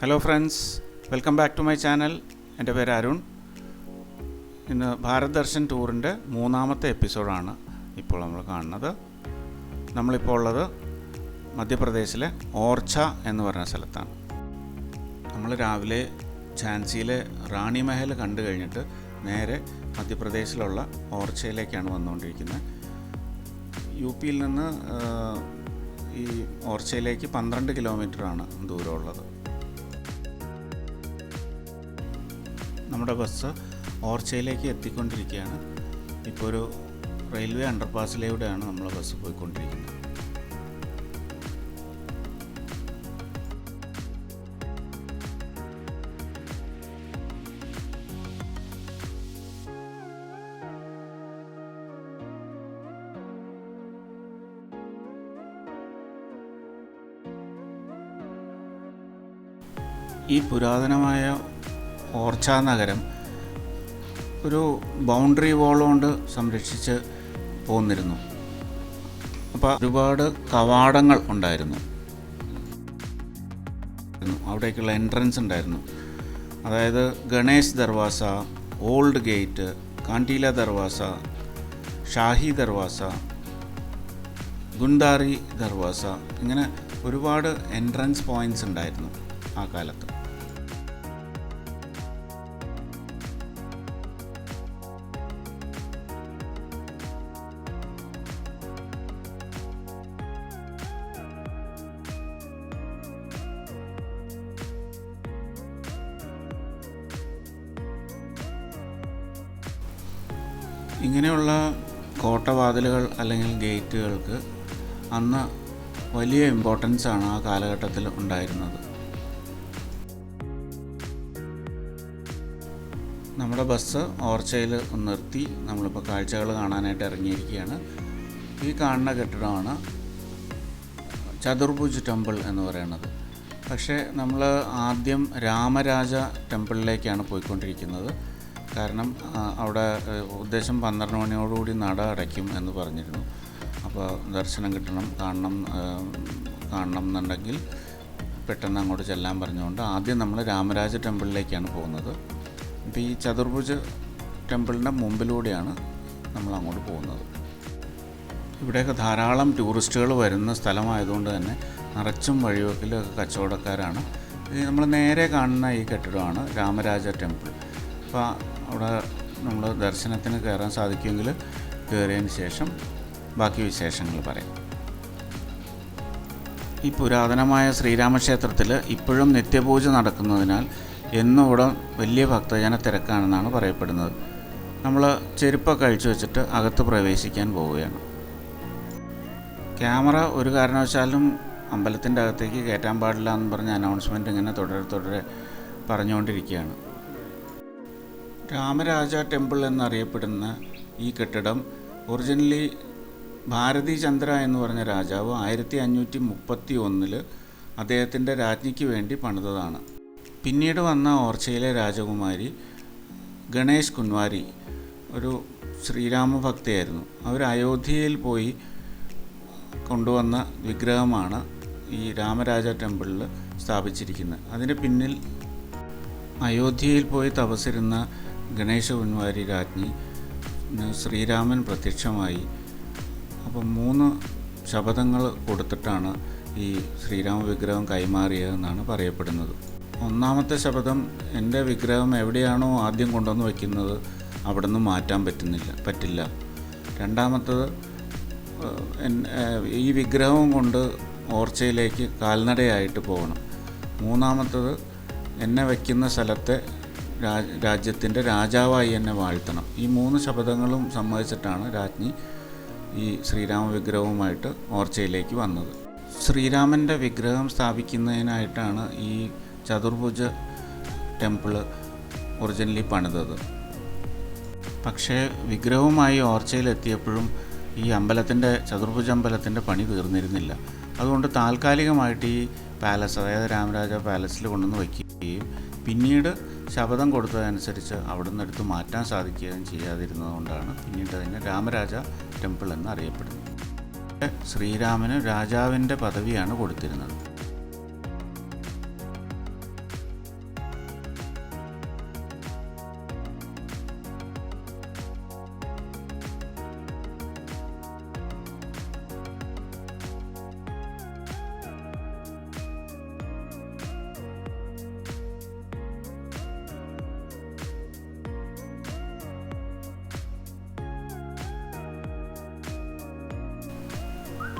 Hello friends, welcome back to my channel. എൻ്റെ പേര് അരുൺ. ഇന്ന് ഭാരത് ദർശൻ ടൂറിൻ്റെ 3-ാമത്തെ എപ്പിസോഡാണ് ഇപ്പോൾ നമ്മൾ കാണുന്നത്. നമ്മളിപ്പോൾ ഉള്ളത് മധ്യപ്രദേശിലെ ഓർച്ച എന്ന് പറഞ്ഞ സ്ഥലത്താണ്. നമ്മൾ രാവിലെ ഝാൻസിയിലെ റാണി മഹൽ കണ്ടു കഴിഞ്ഞിട്ട് നേരെ മധ്യപ്രദേശിലുള്ള ഓർച്ചയിലേക്കാണ് വന്നുകൊണ്ടിരിക്കുന്നത്. യു പിയിൽ നിന്ന് ഈ ഓർച്ചയിലേക്ക് 12 കിലോമീറ്ററാണ് ദൂരമുള്ളത്. നമ്മുടെ ബസ് ഓർച്ചയിലേക്ക് എത്തിക്കൊണ്ടിരിക്കുകയാണ്. ഇപ്പോൾ ഒരു റെയിൽവേ അണ്ടർപാസിലൂടെയാണ് നമ്മളെ ബസ് പോയിക്കൊണ്ടിരിക്കുന്നത്. ഈ പുരാതനമായ ഓർച്ച നഗരം ഒരു ബൗണ്ടറി വാൾ കൊണ്ട് സംരക്ഷിച്ച് പോന്നിരുന്നു. അപ്പോൾ ഒരുപാട് കവാടങ്ങൾ ഉണ്ടായിരുന്നു. അവിടേക്കുള്ള എൻട്രൻസ് ഉണ്ടായിരുന്നു. അതായത് ഗണേശ് ദർവാസ, ഓൾഡ് ഗേറ്റ്, കാണ്ടീല ദർവാസ, ഷാഹി ദർവാസ, ഗുണ്ടാറി ദർവാസ, ഇങ്ങനെ ഒരുപാട് എൻട്രൻസ് പോയിൻറ്റ്സ് ഉണ്ടായിരുന്നു ആ കാലത്ത്. ഇങ്ങനെയുള്ള കോട്ടവാതിലുകൾ അല്ലെങ്കിൽ ഗേറ്റുകൾക്ക് അന്ന് വലിയ ഇമ്പോർട്ടൻസ് ആണ് ആ കാലഘട്ടത്തിൽ ഉണ്ടായിരുന്നത്. നമ്മുടെ ബസ് ഓർച്ചയിൽ നിർത്തി നമ്മളിപ്പോൾ കാഴ്ചകൾ കാണാനായിട്ട് ഇറങ്ങിയിരിക്കുകയാണ്. ഈ കാണുന്ന കെട്ടിടമാണ് ചതുർഭുജ് ടെമ്പിൾ എന്ന് പറയുന്നത്. പക്ഷേ നമ്മൾ ആദ്യം രാമരാജ ടെമ്പിളിലേക്കാണ് പോയിക്കൊണ്ടിരിക്കുന്നത്. കാരണം അവിടെ ഉദ്ദേശം 12 മണിയോടുകൂടി നട അടയ്ക്കും എന്ന് പറഞ്ഞിരുന്നു. അപ്പോൾ ദർശനം കാണണം എന്നുണ്ടെങ്കിൽ പെട്ടെന്ന് അങ്ങോട്ട് ചെല്ലാൻ പറഞ്ഞുകൊണ്ട് ആദ്യം നമ്മൾ രാമരാജ ടെമ്പിളിലേക്കാണ് പോകുന്നത്. ഇപ്പോൾ ഈ ചതുർഭുജ് ടെമ്പിളിൻ്റെ മുമ്പിലൂടെയാണ് നമ്മൾ അങ്ങോട്ട് പോകുന്നത്. ഇവിടെയൊക്കെ ധാരാളം ടൂറിസ്റ്റുകൾ വരുന്ന സ്ഥലമായതുകൊണ്ട് തന്നെ നിറച്ചും വഴിവെക്കിലൊക്കെ കച്ചവടക്കാരാണ്. നമ്മൾ നേരെ കാണുന്ന ഈ കെട്ടിടമാണ് രാമരാജ ടെമ്പിൾ. അപ്പോൾ അവിടെ നമ്മൾ ദർശനത്തിന് കയറാൻ സാധിക്കുമെങ്കിൽ കയറിയതിന് ശേഷം ബാക്കി വിശേഷങ്ങൾ പറയാം. ഈ പുരാതനമായ ശ്രീരാമക്ഷേത്രത്തിൽ ഇപ്പോഴും നിത്യപൂജ നടക്കുന്നതിനാൽ എന്നും ഇവിടെ വലിയ ഭക്തജന തിരക്കാണെന്നാണ് പറയപ്പെടുന്നത്. നമ്മൾ ചെരുപ്പൊക്കെ അഴിച്ചു വെച്ചിട്ട് അകത്ത് പ്രവേശിക്കാൻ പോവുകയാണ്. ക്യാമറ ഒരു കാരണവശാലും അമ്പലത്തിൻ്റെ അകത്തേക്ക് കയറ്റാൻ പാടില്ല എന്ന് പറഞ്ഞ അനൗൺസ്മെൻറ്റ് ഇങ്ങനെ തുടരെ പറഞ്ഞുകൊണ്ടിരിക്കുകയാണ്. രാമരാജ ടെമ്പിൾ എന്നറിയപ്പെടുന്ന ഈ കെട്ടിടം ഒറിജിനലി ഭാരതി ചന്ദ്ര എന്ന് പറഞ്ഞ രാജാവ് 1531 അദ്ദേഹത്തിൻ്റെ രാജ്ഞിക്ക് വേണ്ടി പണിതതാണ്. പിന്നീട് വന്ന ഓർച്ചയിലെ രാജകുമാരി ഗണേഷ് കുൻവാരി ഒരു ശ്രീരാമഭക്തയായിരുന്നു. അവർ അയോധ്യയിൽ പോയി കൊണ്ടുവന്ന വിഗ്രഹമാണ് ഈ രാമരാജ ടെമ്പിളിൽ സ്ഥാപിച്ചിരിക്കുന്നത്. അതിന് പിന്നിൽ അയോധ്യയിൽ പോയി തപസ്സിരുന്ന ഗണേശ കുൻവാരി രാജ്ഞി ശ്രീരാമൻ പ്രത്യക്ഷമായി. അപ്പം 3 ശപഥങ്ങൾ കൊടുത്തിട്ടാണ് ഈ ശ്രീരാമ വിഗ്രഹം കൈമാറിയതെന്നാണ് പറയപ്പെടുന്നത്. 1-ാമത്തെ ശപഥം, എൻ്റെ വിഗ്രഹം എവിടെയാണോ ആദ്യം കൊണ്ടുവന്ന് വയ്ക്കുന്നത് അവിടെ നിന്ന് മാറ്റാൻ പറ്റില്ല. 2-ാമത്തത്, ഈ വിഗ്രഹം കൊണ്ട് ഓർച്ചയിലേക്ക് കാൽനടയായിട്ട് പോകണം. 3-ാമത്തത്, എന്നെ വയ്ക്കുന്ന സ്ഥലത്തെ രാജ്യത്തിൻ്റെ രാജാവായി എന്നെ വാഴ്ത്തണം. ഈ 3 ശപഥങ്ങളും സമ്മതിച്ചിട്ടാണ് രാജ്ഞി ഈ ശ്രീരാമ വിഗ്രഹവുമായിട്ട് ഓർച്ചയിലേക്ക് വന്നത്. ശ്രീരാമൻ്റെ വിഗ്രഹം സ്ഥാപിക്കുന്നതിനായിട്ടാണ് ഈ ചതുർഭുജ ടെമ്പിൾ ഒറിജിനലി പണിതത്. പക്ഷേ വിഗ്രഹവുമായി ഓർച്ചയിലെത്തിയപ്പോഴും ഈ ചതുർഭുജ അമ്പലത്തിൻ്റെ പണി തീർന്നിരുന്നില്ല. അതുകൊണ്ട് താൽക്കാലികമായിട്ട് ഈ പാലസ്, അതായത് രാമരാജ പാലസിൽ കൊണ്ടുവന്ന് വയ്ക്കുകയും പിന്നീട് ശപഥം കൊടുത്തതനുസരിച്ച് അവിടെ നിന്ന് എടുത്ത് മാറ്റാൻ സാധിക്കുകയും ചെയ്യാതിരുന്നതുകൊണ്ടാണ് പിന്നീട് അതിനെ രാമരാജ ടെമ്പിൾ എന്നറിയപ്പെടുന്നത്. ശ്രീരാമന് രാജാവിൻ്റെ പദവിയാണ് കൊടുത്തിരുന്നത്.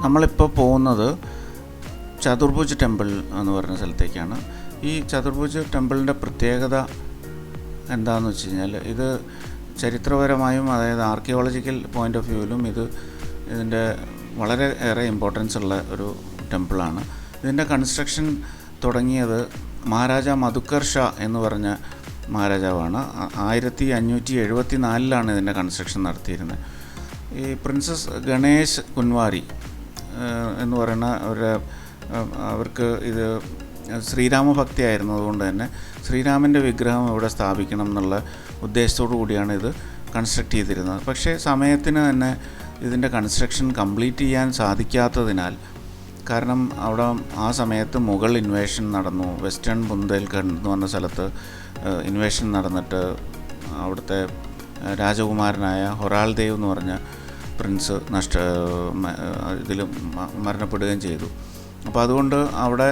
നമ്മളിപ്പോൾ പോകുന്നത് ചതുർഭുജ് ടെമ്പിൾ എന്ന് പറഞ്ഞ സ്ഥലത്തേക്കാണ്. ഈ ചതുർഭുജ് ടെമ്പിളിൻ്റെ പ്രത്യേകത എന്താണെന്ന് വെച്ച് കഴിഞ്ഞാൽ, ഇത് ചരിത്രപരമായും അതായത് ആർക്കിയോളജിക്കൽ പോയിൻ്റ് ഓഫ് വ്യൂവിലും ഇതിൻ്റെ വളരെ ഏറെ ഇമ്പോർട്ടൻസ് ഉള്ള ഒരു ടെമ്പിളാണ്. ഇതിൻ്റെ കൺസ്ട്രക്ഷൻ തുടങ്ങിയത് മഹാരാജ മധുക്കർ ഷാ എന്ന് പറഞ്ഞ മഹാരാജാവാണ്. 1574 ഇതിൻ്റെ കൺസ്ട്രക്ഷൻ നടത്തിയിരുന്നത്. ഈ പ്രിൻസസ് ഗണേശ് കുൻവാരി എന്ന് പറയുന്ന അവർക്ക് ഇത് ശ്രീരാമഭക്തി ആയിരുന്നതുകൊണ്ട് തന്നെ ശ്രീരാമൻ്റെ വിഗ്രഹം ഇവിടെ സ്ഥാപിക്കണം എന്നുള്ള ഉദ്ദേശത്തോടു കൂടിയാണ് ഇത് കൺസ്ട്രക്റ്റ് ചെയ്തിരുന്നത്. പക്ഷേ സമയത്തിന് തന്നെ ഇതിൻ്റെ കൺസ്ട്രക്ഷൻ കംപ്ലീറ്റ് ചെയ്യാൻ സാധിക്കാത്തതിനാൽ, കാരണം അവിടെ ആ സമയത്ത് മുഗൾ ഇൻവേഷൻ നടന്നു. വെസ്റ്റേൺ ബുന്ദേൽഖണ്ഡ് എന്ന് പറഞ്ഞ സ്ഥലത്ത് ഇൻവേഷൻ നടന്നിട്ട് അവിടുത്തെ രാജകുമാരനായ ഹൊറാൾ ദേവ് എന്ന് പറഞ്ഞ പ്രിൻസ് ഇതിൽ മരണപ്പെടുകയും ചെയ്തു. അപ്പോൾ അതുകൊണ്ട് അവിടെ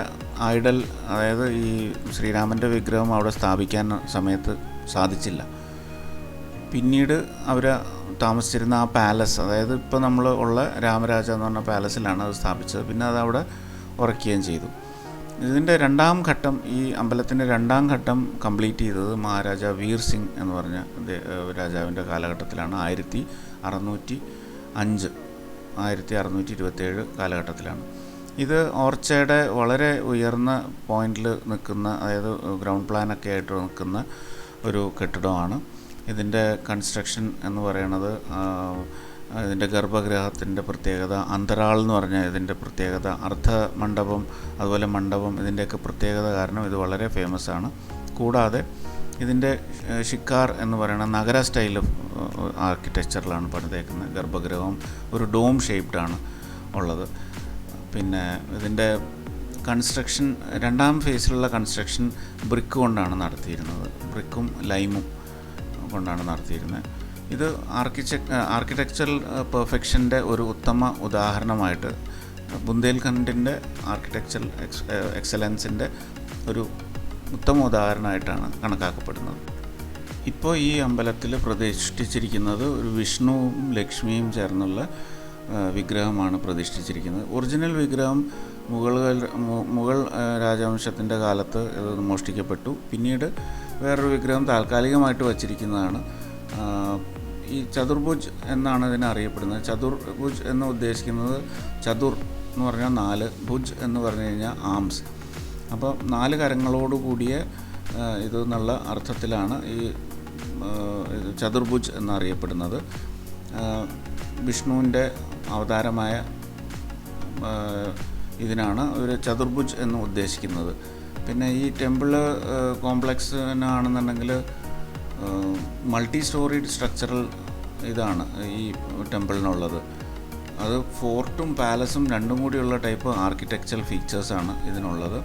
ഐഡൽ, അതായത് ഈ ശ്രീരാമൻ്റെ വിഗ്രഹം അവിടെ സ്ഥാപിക്കാൻ സമയത്ത് സാധിച്ചില്ല. പിന്നീട് അവർ താമസിച്ചിരുന്ന ആ പാലസ്, അതായത് ഇപ്പോൾ നമ്മൾ ഉള്ള രാമരാജ എന്ന് പറഞ്ഞ പാലസിലാണ് അത് സ്ഥാപിച്ചത്. പിന്നെ അത് അവിടെ ഉറക്കുകയും ചെയ്തു. ഇതിൻ്റെ രണ്ടാം ഘട്ടം, ഈ അമ്പലത്തിൻ്റെ രണ്ടാം ഘട്ടം കംപ്ലീറ്റ് ചെയ്തത് മഹാരാജ വീർ സിംഗ് എന്ന് പറഞ്ഞ രാജാവിൻ്റെ കാലഘട്ടത്തിലാണ്. 1627 കാലഘട്ടത്തിലാണ്. ഇത് ഓർച്ചയുടെ വളരെ ഉയർന്ന പോയിന്റിൽ നിൽക്കുന്ന, അതായത് ഗ്രൗണ്ട് പ്ലാനൊക്കെ ആയിട്ട് നിൽക്കുന്ന ഒരു കെട്ടിടമാണ്. ഇതിൻ്റെ കൺസ്ട്രക്ഷൻ എന്ന് പറയുന്നത്, ഇതിൻ്റെ ഗർഭഗൃഹത്തിൻ്റെ പ്രത്യേകത, അന്തരാൾ എന്ന് പറഞ്ഞ ഇതിൻ്റെ പ്രത്യേകത, അർദ്ധമണ്ഡപം, അതുപോലെ മണ്ഡപം, ഇതിൻ്റെയൊക്കെ പ്രത്യേകത കാരണം ഇത് വളരെ ഫേമസ് ആണ്. കൂടാതെ ഇതിൻ്റെ ഷിക്കാർ എന്ന് പറയുന്ന നഗര സ്റ്റൈൽ ആർക്കിടെക്ചറിലാണ് പണിതേക്കുന്നത്. ഗർഭഗൃഹം ഒരു ഡോം ഷേപ്ഡാണ് ഉള്ളത്. പിന്നെ ഇതിൻ്റെ കൺസ്ട്രക്ഷൻ, രണ്ടാം ഫേസിലുള്ള കൺസ്ട്രക്ഷൻ ബ്രിക്ക് കൊണ്ടാണ് നടത്തിയിരുന്നത്. ബ്രിക്കും ലൈമും കൊണ്ടാണ് നടത്തിയിരുന്നത്. ഇത് ആർക്കിടെക്ചറൽ പെർഫെക്ഷൻ്റെ ഒരു ഉത്തമ ഉദാഹരണമായിട്ട്, ബുന്ദേൽഖണ്ഡിൻ്റെ ആർക്കിടെക്ചറൽ എക്സലൻസിൻ്റെ ഒരു ഉത്തമ ഉദാഹരണമായിട്ടാണ് കണക്കാക്കപ്പെടുന്നത്. ഇപ്പോൾ ഈ അമ്പലത്തിൽ പ്രതിഷ്ഠിച്ചിരിക്കുന്നത് ഒരു വിഷ്ണുവും ലക്ഷ്മിയും ചേർന്നുള്ള വിഗ്രഹമാണ് പ്രതിഷ്ഠിച്ചിരിക്കുന്നത്. ഒറിജിനൽ വിഗ്രഹം മുഗൾ രാജവംശത്തിൻ്റെ കാലത്ത് ഇത് മോഷ്ടിക്കപ്പെട്ടു. പിന്നീട് വേറൊരു വിഗ്രഹം താൽക്കാലികമായിട്ട് വച്ചിരിക്കുന്നതാണ്. ഈ ചതുർഭുജ് എന്നാണ് ഇതിനെ അറിയപ്പെടുന്നത്. ചതുർഭുജ് എന്ന് ഉദ്ദേശിക്കുന്നത്, ചതുർ എന്ന് പറഞ്ഞാൽ 4, ഭുജ് എന്ന് പറഞ്ഞു കഴിഞ്ഞാൽ ആംസ്. അപ്പോൾ 4 കരങ്ങളോട് കൂടിയ ഇത് എന്നുള്ള അർത്ഥത്തിലാണ് ഈ ചതുർഭുജ് എന്നറിയപ്പെടുന്നത്. വിഷ്ണുവിൻ്റെ അവതാരമായ ഇതിനാണ് ഒരു ചതുർഭുജ് എന്ന് ഉദ്ദേശിക്കുന്നത്. പിന്നെ ഈ ടെമ്പിൾ കോംപ്ലക്സിനാണെന്നുണ്ടെങ്കിൽ മൾട്ടി സ്റ്റോറീഡ് സ്ട്രക്ചറൽ ഇതാണ് ഈ ടെമ്പിളിനുള്ളത്. അത് ഫോർട്ടും പാലസും രണ്ടും കൂടിയുള്ള ടൈപ്പ് ആർക്കിടെക്ചറൽ ഫീച്ചേഴ്സാണ് ഇതിനുള്ളത്.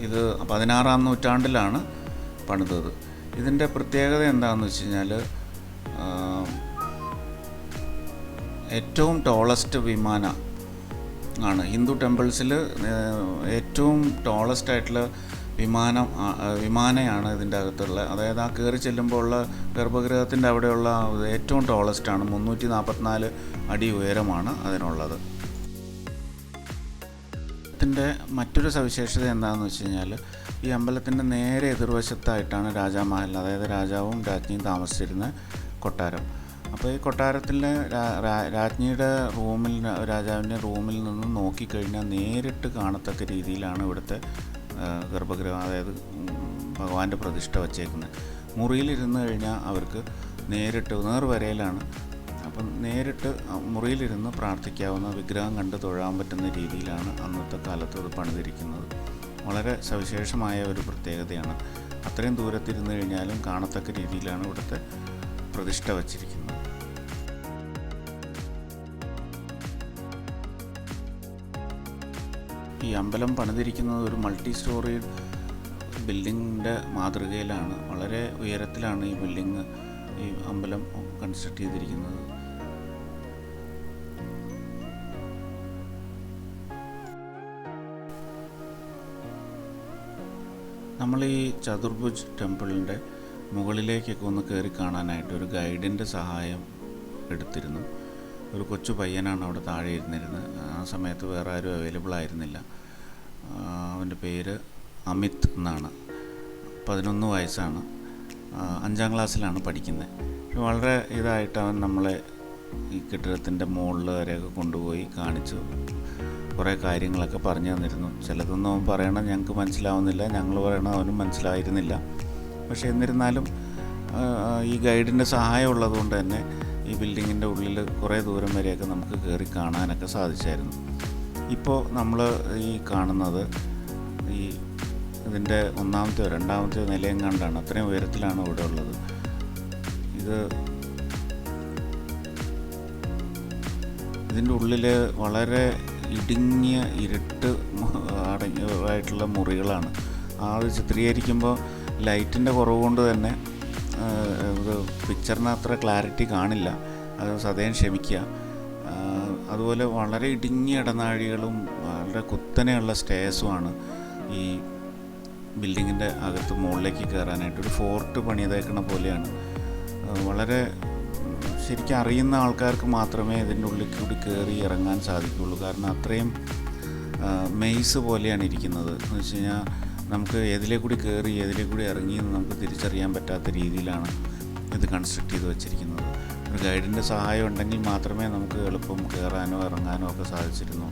ഇത് 16-ാം നൂറ്റാണ്ടിലാണ് പണിതത്. ഇതിൻ്റെ പ്രത്യേകത എന്താണെന്ന് വെച്ച് കഴിഞ്ഞാൽ, ഏറ്റവും ടോളസ്റ്റ് വിമാന ആണ്. ഹിന്ദു ടെമ്പിൾസിൽ ഏറ്റവും ടോളസ്റ്റ് ആയിട്ടുള്ള വിമാനയാണ് ഇതിൻ്റെ അകത്തുള്ള, അതായത് ആ കയറി ചെല്ലുമ്പോൾ ഉള്ള ഗർഭഗൃഹത്തിൻ്റെ അവിടെയുള്ള ഏറ്റവും ടോളസ്റ്റാണ്. 344 അടി ഉയരമാണ് അതിനുള്ളത്. ഇതിൻ്റെ മറ്റൊരു സവിശേഷത എന്താണെന്ന് വെച്ച് കഴിഞ്ഞാൽ, ഈ അമ്പലത്തിൻ്റെ നേരെ എതിർവശത്തായിട്ടാണ് രാജാമഹൽ, അതായത് രാജാവും രാജ്ഞിയും താമസിച്ചിരുന്ന കൊട്ടാരം. അപ്പോൾ ഈ കൊട്ടാരത്തിലെ രാജ്ഞിയുടെ റൂമിൽ, രാജാവിൻ്റെ റൂമിൽ നിന്ന് നോക്കിക്കഴിഞ്ഞാൽ നേരിട്ട് കാണത്തക്ക രീതിയിലാണ് ഇവിടുത്തെ ഗർഭഗൃഹം, അതായത് ഭഗവാന്റെ പ്രതിഷ്ഠ വച്ചേക്കുന്നത്. മുറിയിലിരുന്ന് കഴിഞ്ഞാൽ അവർക്ക് നേരിട്ട് നേർവരയിലാണ്, അപ്പം നേരിട്ട് മുറിയിലിരുന്ന് പ്രാർത്ഥിക്കാവുന്ന, വിഗ്രഹം കണ്ട് തൊഴാൻ പറ്റുന്ന രീതിയിലാണ് അന്നത്തെ കാലത്ത് അത് പണിതിരിക്കുന്നത്. വളരെ സവിശേഷമായ ഒരു പ്രത്യേകതയാണ്. അത്രയും ദൂരത്തിരുന്ന് കഴിഞ്ഞാലും കാണത്തക്ക രീതിയിലാണ് ഇവിടുത്തെ പ്രതിഷ്ഠ വച്ചിരിക്കുന്നത്. ഈ അമ്പലം പണിതിരിക്കുന്നത് ഒരു മൾട്ടി സ്റ്റോറി ബിൽഡിങ്ങിൻ്റെ മാതൃകയിലാണ്. വളരെ ഉയരത്തിലാണ് ഈ ബിൽഡിങ്, ഈ അമ്പലം കൺസ്ട്രക്ട് ചെയ്തിരിക്കുന്നത്. നമ്മൾ ഈ ചതുർഭുജ് ടെമ്പിളിൻ്റെ മുകളിലേക്കൊക്കെ ഒന്ന് കയറി കാണാനായിട്ട് ഒരു ഗൈഡിൻ്റെ സഹായം എടുത്തിരുന്നു. ഒരു കൊച്ചു പയ്യനാണ് അവിടെ താഴെ ഇരുന്നിരുന്നത്. ആ സമയത്ത് വേറെ ആരും അവൈലബിൾ ആയിരുന്നില്ല. അവൻ്റെ പേര് അമിത് എന്നാണ്. 11 വയസ്സാണ്. 5ാം ക്ലാസ്സിലാണ് പഠിക്കുന്നത്. വളരെ ഇതായിട്ട് അവൻ നമ്മളെ ഈ കെട്ടിടത്തിൻ്റെ മുകളിൽ വരെയൊക്കെ കൊണ്ടുപോയി കാണിച്ചു കുറേ കാര്യങ്ങളൊക്കെ പറഞ്ഞു തന്നിരുന്നു. ചിലതൊന്നും അവൻ പറയണത് ഞങ്ങൾക്ക് മനസ്സിലാവുന്നില്ല, ഞങ്ങൾ പറയണത് അവനും മനസ്സിലായിരുന്നില്ല. പക്ഷേ എന്നിരുന്നാലും ഈ ഗൈഡിൻ്റെ സഹായം ഉള്ളതുകൊണ്ട് തന്നെ ഈ ബിൽഡിങ്ങിൻ്റെ ഉള്ളിൽ കുറേ ദൂരം വരെയൊക്കെ നമുക്ക് കയറി കാണാനൊക്കെ സാധിച്ചായിരുന്നു. ഇപ്പോൾ നമ്മൾ ഈ കാണുന്നത് ഈ ഇതിൻ്റെ 1ാമത്തെയോ 2ാമത്തെയോ നിലയും കണ്ടാണ്. അത്രയും ഉയരത്തിലാണ് ഇവിടെ ഉള്ളത്. ഇതിൻ്റെ ഉള്ളിൽ വളരെ ഇടുങ്ങിയ ഇരുട്ട് ആയിട്ടുള്ള മുറികളാണ്. അത് ചിത്രീകരിക്കുമ്പോൾ ലൈറ്റിൻ്റെ കുറവ് കൊണ്ട് തന്നെ ഇത് പിക്ചറിന് അത്ര ക്ലാരിറ്റി കാണില്ല. അത് സദയം ക്ഷമിക്കുക. അതുപോലെ വളരെ ഇടുങ്ങിയ ഇടനാഴികളും വളരെ കുത്തനെയുള്ള സ്റ്റേഴ്സുമാണ് ഈ ബിൽഡിങ്ങിൻ്റെ അകത്ത് മുകളിലേക്ക് കയറാനായിട്ട്. ഒരു ഫോർട്ട് പണിതേക്കണ പോലെയാണ്. വളരെ ശരിക്കും അറിയുന്ന ആൾക്കാർക്ക് മാത്രമേ ഇതിൻ്റെ ഉള്ളിൽ കൂടി കയറി ഇറങ്ങാൻ സാധിക്കുകയുള്ളൂ. കാരണം അത്രയും മെയ്സ് പോലെയാണ് ഇരിക്കുന്നത്. എന്ന് വെച്ച് കഴിഞ്ഞാൽ നമുക്ക് ഏതിലേ കൂടി കയറി ഏതിലേ കൂടി ഇറങ്ങി എന്ന് നമുക്ക് തിരിച്ചറിയാൻ പറ്റാത്ത രീതിയിലാണ് ഇത് കൺസ്ട്രക്ട് ചെയ്ത് വെച്ചിരിക്കുന്നത്. ഒരു ഗൈഡിൻ്റെ സഹായം ഉണ്ടെങ്കിൽ മാത്രമേ നമുക്ക് എളുപ്പം കയറാനോ ഇറങ്ങാനോ ഒക്കെ സാധിച്ചിരുന്നു.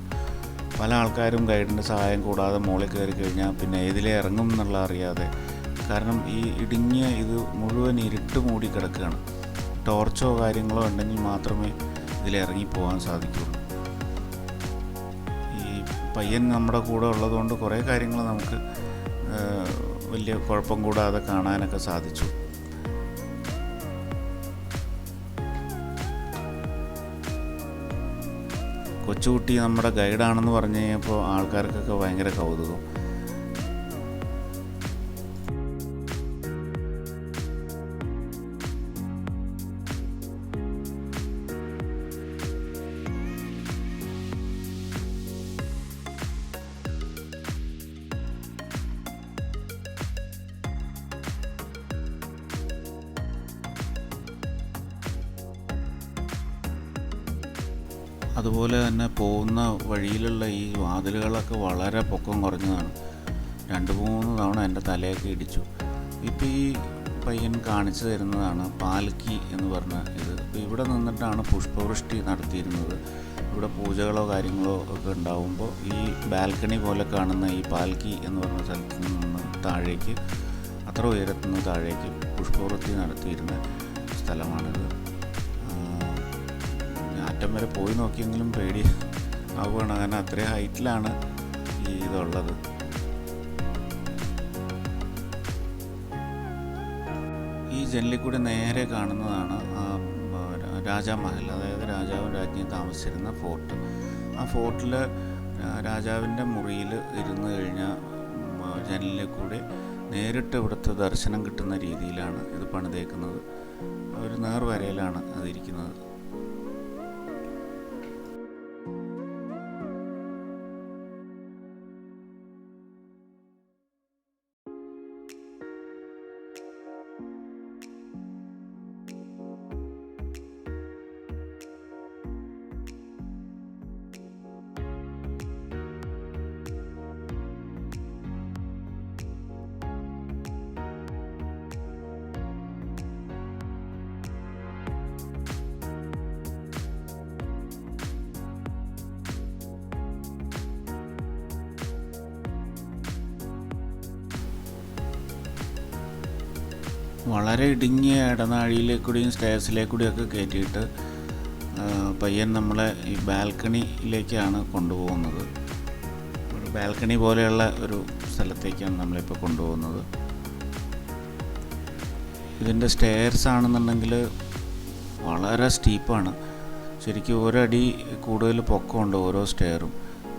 പല ആൾക്കാരും ഗൈഡിൻ്റെ സഹായം കൂടാതെ മുകളിൽ കയറി കഴിഞ്ഞാൽ പിന്നെ ഏതിലേ ഇറങ്ങും എന്നുള്ള അറിയാതെ, കാരണം ഈ ഇടുങ്ങിയ ഇത് മുഴുവൻ ഇരുട്ട് മൂടി കിടക്കുകയാണ്. ടോർച്ചോ കാര്യങ്ങളോ ഉണ്ടെങ്കിൽ മാത്രമേ ഇതിലിറങ്ങി പോകാൻ സാധിക്കുള്ളൂ. ഈ പയ്യൻ നമ്മുടെ കൂടെ ഉള്ളതുകൊണ്ട് കുറേ കാര്യങ്ങൾ നമുക്ക് വലിയ കുഴപ്പം കൂടാതെ കാണാനൊക്കെ സാധിച്ചു. കൊച്ചുകുട്ടി നമ്മുടെ ഗൈഡാണെന്ന് പറഞ്ഞു കഴിഞ്ഞപ്പോൾ ആൾക്കാർക്കൊക്കെ ഭയങ്കര കൗതുകം. അതുപോലെ തന്നെ പോകുന്ന വഴിയിലുള്ള ഈ വാതിലുകളൊക്കെ വളരെ പൊക്കം കുറഞ്ഞതാണ്. 2-3 തവണ എൻ്റെ തലയൊക്കെ ഇടിച്ചു. ഇപ്പോൾ ഈ പയ്യൻ കാണിച്ചു തരുന്നതാണ് പാൽക്കി എന്ന് പറഞ്ഞ ഇത്. ഇപ്പോൾ ഇവിടെ നിന്നിട്ടാണ് പുഷ്പവൃഷ്ടി നടത്തിയിരുന്നത്. ഇവിടെ പൂജകളോ കാര്യങ്ങളോ ഒക്കെ ഉണ്ടാകുമ്പോൾ ഈ ബാൽക്കണി പോലെ കാണുന്ന ഈ പാൽക്കി എന്ന് പറഞ്ഞ സ്ഥലത്ത് നിന്ന് താഴേക്ക്, അത്ര ഉയരത്തു നിന്ന് താഴേക്ക് പുഷ്പവൃഷ്ടി നടത്തിയിരുന്ന സ്ഥലമാണിത്. അറ്റം വരെ പോയി നോക്കിയെങ്കിലും പേടി ആവുകയാണ്. കാരണം അത്രയും ഹൈറ്റിലാണ് ഈ ഇതുള്ളത്. ഈ ജനലിൽ കൂടി നേരെ കാണുന്നതാണ് രാജാമഹൽ, അതായത് രാജാവും രാജ്ഞിയും താമസിച്ചിരുന്ന ഫോർട്ട്. ആ ഫോർട്ടിൽ രാജാവിൻ്റെ മുറിയിൽ ഇരുന്ന് കഴിഞ്ഞാൽ ജനലിൽ കൂടി നേരിട്ട് ഇവിടുത്തെ ദർശനം കിട്ടുന്ന രീതിയിലാണ് ഇത് പണിതേക്കുന്നത്. ഒരു നേർവരയിലാണ് അതിരിക്കുന്നത്. വളരെ ഇടുങ്ങിയ ഇടനാഴിയിലേക്കൂടിയും സ്റ്റേഴ്സിലേക്കൂടിയൊക്കെ കയറ്റിയിട്ട് പയ്യൻ നമ്മളെ ഈ ബാൽക്കണിയിലേക്കാണ് കൊണ്ടുപോകുന്നത്. ഒരു ബാൽക്കണി പോലെയുള്ള ഒരു സ്ഥലത്തേക്കാണ് നമ്മളിപ്പോൾ കൊണ്ടുപോകുന്നത്. ഇതിൻ്റെ സ്റ്റെയർസ് ആണെന്നുണ്ടെങ്കിൽ വളരെ സ്റ്റീപ്പാണ്. ശരിക്കും ഒരടി കൂടുതൽ പൊക്കമുണ്ട് ഓരോ സ്റ്റെയറും.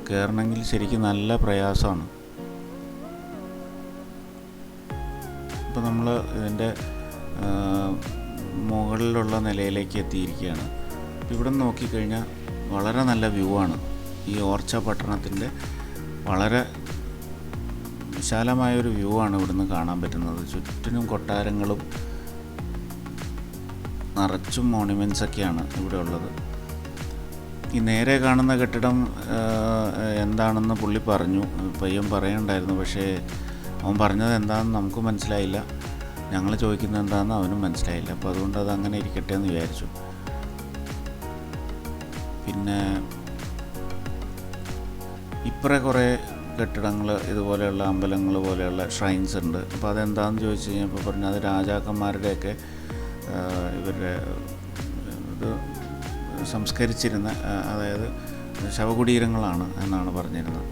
കയറണമെങ്കിൽ ശരിക്കും നല്ല പ്രയാസമാണ്. ഇപ്പോൾ നമ്മൾ ഇതിൻ്റെ മുകളിലുള്ള നിലയിലേക്ക് എത്തിയിരിക്കുകയാണ്. ഇവിടെ നിന്ന് നോക്കിക്കഴിഞ്ഞാൽ വളരെ നല്ല വ്യൂ ആണ്. ഈ ഓർച്ച പട്ടണത്തിൻ്റെ വളരെ വിശാലമായൊരു വ്യൂ ആണ് ഇവിടുന്ന് കാണാൻ പറ്റുന്നത്. ചുറ്റിനും കൊട്ടാരങ്ങളും നിറച്ചും മോണുമെൻറ്റ്സൊക്കെയാണ് ഇവിടെ ഉള്ളത്. ഈ നേരെ കാണുന്ന കെട്ടിടം എന്താണെന്ന് പുള്ളി പറഞ്ഞു, പയ്യൻ പറയുണ്ടായിരുന്നു. പക്ഷേ അവൻ പറഞ്ഞത് എന്താണെന്ന് നമുക്ക് മനസ്സിലായില്ല, ഞങ്ങൾ ചോദിക്കുന്നത് എന്താണെന്ന് അവനും മനസ്സിലായില്ല. അപ്പോൾ അതുകൊണ്ട് അത് അങ്ങനെ ഇരിക്കട്ടെ എന്ന് വിചാരിച്ചു. പിന്നെ ഇപ്പറേ കുറേ കെട്ടിടങ്ങൾ, ഇതുപോലെയുള്ള അമ്പലങ്ങൾ പോലെയുള്ള ഷ്രൈൻസ് ഉണ്ട്. അപ്പോൾ അതെന്താണെന്ന് ചോദിച്ചു കഴിഞ്ഞപ്പോൾ പറഞ്ഞു അത് രാജാക്കന്മാരുടെയൊക്കെ ഇവരുടെ ഇത് സംസ്കരിച്ചിരുന്ന, അതായത് ശവകുടീരങ്ങളാണ് എന്നാണ് പറഞ്ഞിരുന്നത്.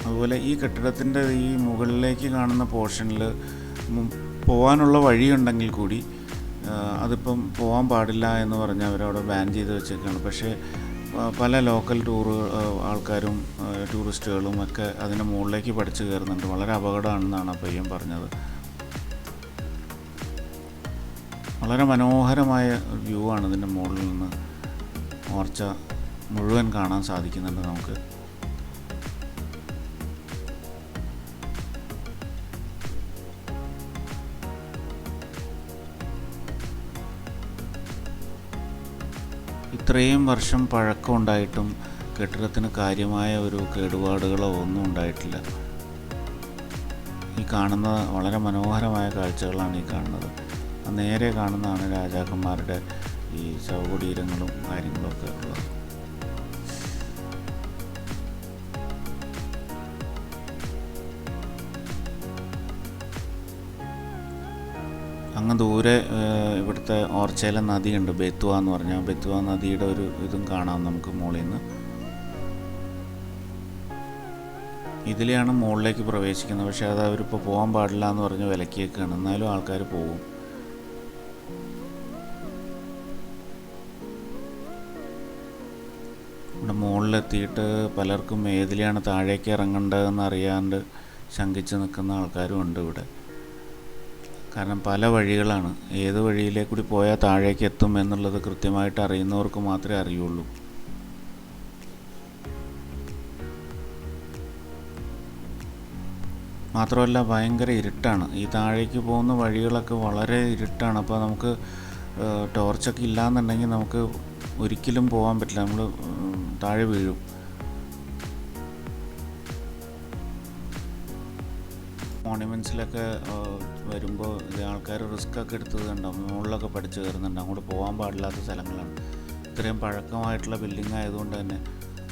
അതുപോലെ ഈ കെട്ടിടത്തിൻ്റെ ഈ മുകളിലേക്ക് കാണുന്ന പോർഷനിൽ പോകാനുള്ള വഴിയുണ്ടെങ്കിൽ കൂടി അതിപ്പം പോകാൻ പാടില്ല എന്ന് പറഞ്ഞ് അവരവിടെ ബാൻ ചെയ്ത് വെച്ചേക്കാണ്. പക്ഷേ പല ലോക്കൽ ആൾക്കാരും ടൂറിസ്റ്റുകളും ഒക്കെ അതിൻ്റെ മുകളിലേക്ക് പഠിച്ചു കയറുന്നുണ്ട്. വളരെ അപകടമാണെന്നാണ് ആ പയ്യൻ പറഞ്ഞത്. വളരെ മനോഹരമായ വ്യൂ ആണ് ഇതിൻ്റെ മുകളിൽ നിന്ന് ഓർച്ച മുഴുവൻ കാണാൻ സാധിക്കുന്നുണ്ട് നമുക്ക്. ഇത്രയും വർഷം പഴക്കം ഉണ്ടായിട്ടും കെട്ടിടത്തിന് കാര്യമായ ഒരു കേടുപാടുകളോ ഒന്നും ഉണ്ടായിട്ടില്ല. ഈ കാണുന്ന വളരെ മനോഹരമായ കാഴ്ചകളാണ് ഈ കാണുന്നത്. നേരെ കാണുന്നതാണ് രാജാക്കന്മാരുടെ ഈ ശവകുടീരങ്ങളും കാര്യങ്ങളൊക്കെ ഉള്ളത്. അങ്ങ് ദൂരെ ഇവിടുത്തെ ഓർച്ചയിലെ നദിയുണ്ട്, ബെത്വ എന്ന് പറഞ്ഞാൽ. ബെത്വ നദിയുടെ ഒരു ഇതും കാണാം നമുക്ക് മുകളിൽ നിന്ന്. ഇതിലെയാണ് മുകളിലേക്ക് പ്രവേശിക്കുന്നത്. പക്ഷേ അത് അവരിപ്പോൾ പോകാൻ പാടില്ല എന്ന് പറഞ്ഞ് വിലക്കിയേക്കാണ്. എന്നാലും ആൾക്കാർ പോകും. ഇവിടെ മുകളിലെത്തിയിട്ട് പലർക്കും ഏതിലെയാണ് താഴേക്ക് ഇറങ്ങേണ്ടതെന്ന് അറിയാണ്ട് ശങ്കിച്ച് നിൽക്കുന്ന ആൾക്കാരും ഉണ്ട് ഇവിടെ. കാരണം പല വഴികളാണ്, ഏത് വഴിയിലേക്കൂടി പോയാൽ താഴേക്ക് എത്തും എന്നുള്ളത് കൃത്യമായിട്ട് അറിയുന്നവർക്ക് മാത്രമേ അറിയുള്ളൂ. മാത്രമല്ല ഭയങ്കര ഇരുട്ടാണ്. ഈ താഴേക്ക് പോകുന്ന വഴികളൊക്കെ വളരെ ഇരുട്ടാണ്. അപ്പോൾ നമുക്ക് ടോർച്ചൊക്കെ ഇല്ലയെന്നുണ്ടെങ്കിൽ നമുക്ക് ഒരിക്കലും പോകാൻ പറ്റില്ല, നമ്മൾ താഴെ വീഴും. മോണ്യുമെൻറ്റ്സിലൊക്കെ വരുമ്പോൾ ആൾക്കാർ റിസ്ക് ഒക്കെ എടുത്തത് കണ്ടാവും. മുകളിലൊക്കെ പഠിച്ചു കയറുന്നുണ്ട്. അങ്ങോട്ട് പോകാൻ പാടില്ലാത്ത സ്ഥലങ്ങളാണ്. ഇത്രയും പഴക്കമായിട്ടുള്ള ബിൽഡിംഗ് ആയതുകൊണ്ട് തന്നെ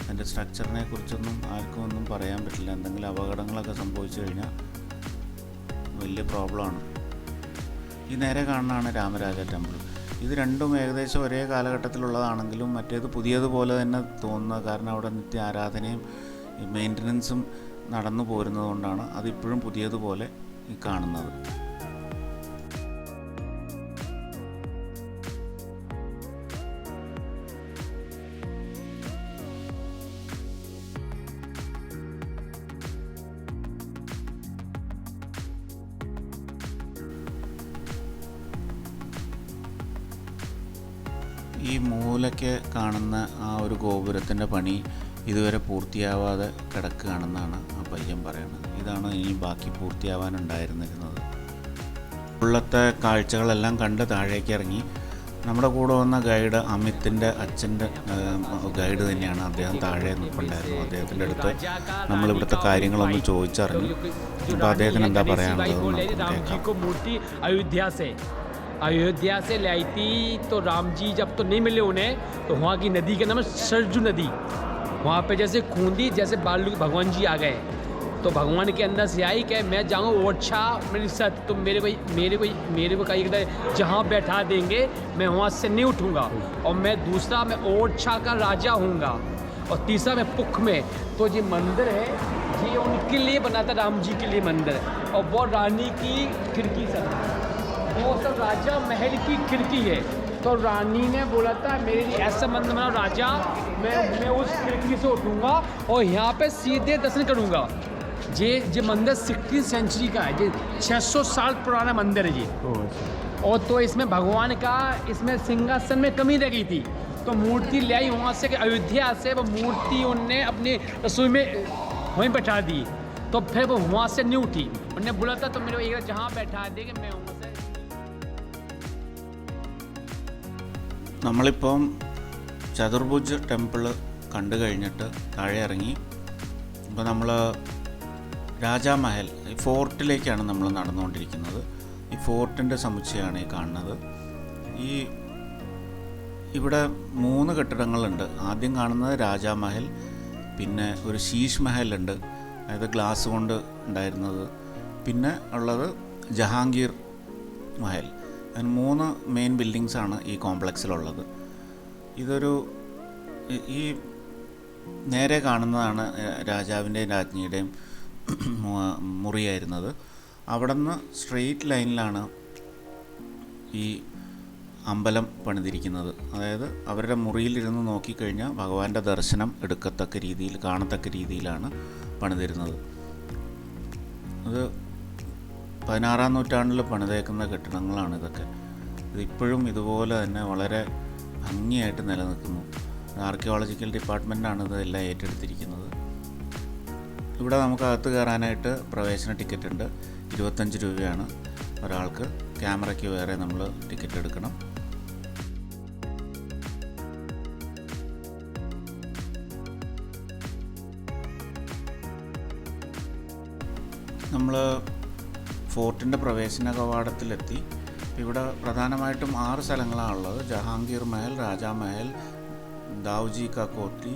അതിൻ്റെ സ്ട്രക്ചറിനെ കുറിച്ചൊന്നും ആർക്കും ഒന്നും പറയാൻ പറ്റില്ല. എന്തെങ്കിലും അപകടങ്ങളൊക്കെ സംഭവിച്ചു കഴിഞ്ഞാൽ വലിയ പ്രോബ്ലമാണ്. ഈ നേരെ കാണുന്നതാണ് രാമരാജ ടെമ്പിൾ. ഇത് രണ്ടും ഏകദേശം ഒരേ കാലഘട്ടത്തിലുള്ളതാണെങ്കിലും മറ്റേത് പുതിയതുപോലെ തന്നെ തോന്നുന്നത്. കാരണം അവിടെ നിത്യ ആരാധനയും മെയിൻ്റനൻസും നടന്നു പോരുന്നത് കൊണ്ടാണ് അതിപ്പോഴും പുതിയതുപോലെ കാണുന്നത്. ഈ മൂലയ്ക്ക് കാണുന്ന ആ ഒരു ഗോപുരത്തിൻ്റെ പണി ഇതുവരെ പൂർത്തിയാവാതെ കിടക്കുകയാണെന്നാണ് ആ പയ്യൻ പറയുന്നത്. ഇതാണ് ഇനി ബാക്കി പൂർത്തിയാവാനുണ്ടായിരുന്നിരുന്നത്. ഉള്ളത്തെ കാഴ്ചകളെല്ലാം കണ്ട് താഴേക്ക് ഇറങ്ങി. നമ്മുടെ കൂടെ വന്ന ഗൈഡ് അമിത്തിൻ്റെ അച്ഛൻ്റെ ഗൈഡ് തന്നെയാണ്. അദ്ദേഹം താഴെ നിൽപ്പുണ്ടായിരുന്നു. അദ്ദേഹത്തിൻ്റെ അടുത്ത് നമ്മളിവിടുത്തെ കാര്യങ്ങളൊന്ന് ചോദിച്ചറിഞ്ഞു. അപ്പോൾ അദ്ദേഹത്തിന് എന്താ പറയാനുള്ളത് കേൾക്കാം. अयोध्या से लाई थी तो राम जी जब तो नहीं मिले उन्हें, तो वहाँ की नदी का नाम है सरजू नदी। वहाँ पे जैसे खूंदी, जैसे बालू भगवान जी आ गए तो भगवान के अंदर से आई कि मैं जाऊँगा ओरछा मेरी सत, तो मेरे को कहीं जहाँ बैठा देंगे मैं वहाँ से नहीं उठूँगा। और मैं दूसरा मैं ओरछा का राजा हूँगा, और तीसरा मैं पुख में। तो ये मंदिर है, ये उनके लिए बना था, राम जी के लिए मंदिर है। और वो रानी की खिड़की सब, वो सब राजा महल की खिड़की है। तो रानी ने बोला था मेरे लिए ऐसा मंदिर बनाओ राजा, मैं उस खिड़की से उठूँगा और यहाँ पे सीधे दर्शन करूँगा। ये मंदिर 16वीं सेंचुरी का है, ये 600 साल पुराना मंदिर है ये। और तो इसमें भगवान का इसमें सिंहासन में कमी रह गई थी, तो मूर्ति ले आई वहाँ से, अयोध्या से वो मूर्ति उनने अपनी रसोई में वहीं बैठा दी। तो फिर वो वहाँ से नहीं उठी। उन्होंने बोला था तो मेरे को एक जहाँ बैठा देंगे मैं वहाँ से। നമ്മളിപ്പം ചതുർഭുജ് ടെമ്പിൾ കണ്ടു കഴിഞ്ഞിട്ട് താഴെ ഇറങ്ങി ഇപ്പോൾ നമ്മൾ രാജാമഹൽ ഈ ഫോർട്ടിലേക്കാണ് നമ്മൾ നടന്നുകൊണ്ടിരിക്കുന്നത്. ഈ ഫോർട്ടിൻ്റെ സമുച്ചയമാണ് ഈ കാണുന്നത്. ഈ ഇവിടെ 3 കെട്ടിടങ്ങളുണ്ട്. ആദ്യം കാണുന്നത് രാജാമഹൽ, പിന്നെ ഒരു ശീഷ് മഹൽ ഉണ്ട്, അതായത് ഗ്ലാസ് കൊണ്ട് ഉണ്ടായിരുന്നത്. പിന്നെ ഉള്ളത് ജഹാംഗീർ മഹൽ. അങ്ങനെ 3 മെയിൻ ബിൽഡിങ്സാണ് ഈ കോംപ്ലക്സിലുള്ളത്. ഇതൊരു ഈ നേരെ കാണുന്നതാണ് രാജാവിൻ്റെയും രാജ്ഞിയുടെയും മുറിയായിരുന്നത്. അവിടെ നിന്ന് സ്ട്രെയിറ്റ് ലൈനിലാണ് ഈ അമ്പലം പണിതിരിക്കുന്നത്. അതായത് അവരുടെ മുറിയിലിരുന്ന് നോക്കിക്കഴിഞ്ഞാൽ ഭഗവാന്റെ ദർശനം എടുക്കത്തക്ക രീതിയിൽ, കാണത്തക്ക രീതിയിലാണ് പണിതിരുന്നത്. അത് 16-ാം നൂറ്റാണ്ടിൽ പണിതേക്കുന്ന കെട്ടിടങ്ങളാണ് ഇതൊക്കെ. ഇതിപ്പോഴും ഇതുപോലെ തന്നെ വളരെ ഭംഗിയായിട്ട് നിലനിൽക്കുന്നു. ആർക്കിയോളജിക്കൽ ഡിപ്പാർട്ട്മെൻറ്റാണ് ഇതെല്ലാം ഏറ്റെടുത്തിരിക്കുന്നത്. ഇവിടെ നമുക്ക് അകത്ത് കയറാനായിട്ട് പ്രവേശന ടിക്കറ്റ് ഉണ്ട്. 25 രൂപയാണ് ഒരാൾക്ക്. ക്യാമറയ്ക്ക് വേറെ നമ്മൾ ടിക്കറ്റ് എടുക്കണം. നമ്മൾ ഫോർട്ടിൻ്റെ പ്രവേശന കവാടത്തിലെത്തി. ഇവിടെ പ്രധാനമായിട്ടും 6 സ്ഥലങ്ങളാണുള്ളത്. ജഹാംഗീർ മഹൽ, രാജാമഹൽ, ദാവ്ജി കാ കോട്ടി,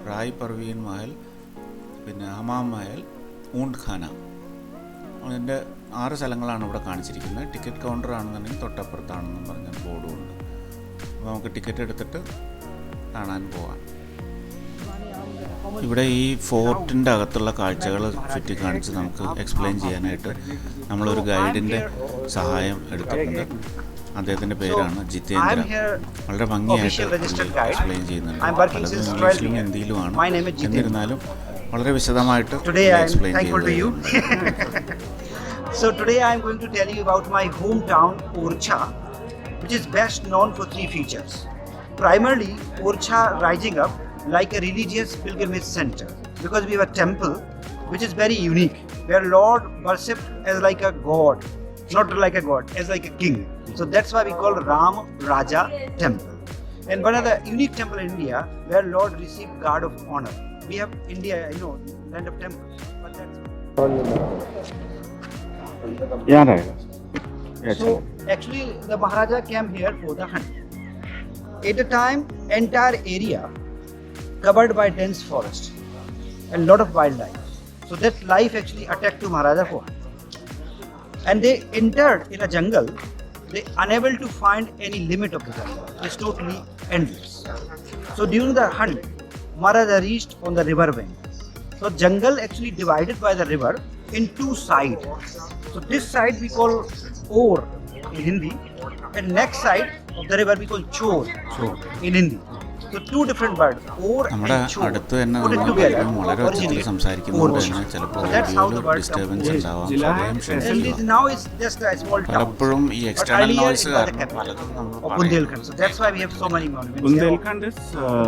റായ് പർവീൻ മഹൽ, പിന്നെ ഹമാം മഹൽ, ഊണ്ട് ഖാന. അതിൻ്റെ 6 സ്ഥലങ്ങളാണ് ഇവിടെ കാണിച്ചിരിക്കുന്നത്. ടിക്കറ്റ് കൗണ്ടർ ആണെന്നുണ്ടെങ്കിൽ തൊട്ടപ്പുറത്താണെന്നും പറഞ്ഞ ബോർഡും ഉണ്ട്. അപ്പോൾ നമുക്ക് ടിക്കറ്റ് എടുത്തിട്ട് കാണാൻ പോകാം. ഇവിടെ ഈ ഫോർട്ടിൻ്റെ അകത്തുള്ള കാഴ്ചകൾ ചുറ്റിക്കാണിച്ച് നമുക്ക് എക്സ്പ്ലെയിൻ ചെയ്യാനായിട്ട് നമ്മളൊരു ഗൈഡിൻ്റെ സഹായം എടുത്തിട്ടുണ്ട്. അദ്ദേഹത്തിൻ്റെ പേരാണ് ജിതേന്ദ്ര. വളരെ ഭംഗിയായിട്ട് എക്സ്പ്ലെയിൻ ചെയ്യുന്നുണ്ട്. പലതും ഇംഗ്ലീഷിലും ഹിന്ദിയിലുമാണ്. എന്നിരുന്നാലും വളരെ വിശദമായിട്ട് എക്സ്പ്ലെയിൻ ചെയ്യുന്നത്. So today I am going to tell you about my hometown Orchha, which is best known for 3 features. Primarily, Orchha rising up like a religious pilgrimage center, because we have a temple which is very unique, where Lord worshipped as like a god, not like a god, as like a king. So that's why we call Ram Raja Temple. And one of the unique temple in India where Lord received guard of honor. We have India, land of temples, but that's. So actually the Maharaja came here for the hunt. At the time, entire area covered by dense forest and lot of wildlife. So that life actually attacked to Maharaja for hunt. And they entered in a jungle. They unable to find any limit of the jungle. It's totally endless. So during the hunt, Maharaja reached on the river bank. So jungle actually divided by the river in 2 sides. So this side we call Or in Hindi, and next side of the river we call Chor in Hindi. So 2 different words, Or നമ്മുടെ and Chor, അടുത്ത് തന്നെ put it നമ്മൾ together, വളരെ ഉച്ചത്തിൽ originate സംസാരിക്കുന്നതുകൊണ്ട് Orchha. തന്നെ ചിലപ്പോൾ So that's how the ഓഡിയോയിൽ word disturbance comes. ഉണ്ടാവാം. സ്വയം And ക്ഷമിക്കുക. this now is just a small town. പലപ്പോഴും ഈ But external earlier noise it was the കാരണം capital പലതും നമ്മൾ of പറയും. Bundelkhand. So that's why we have so many monuments. Bundelkhand is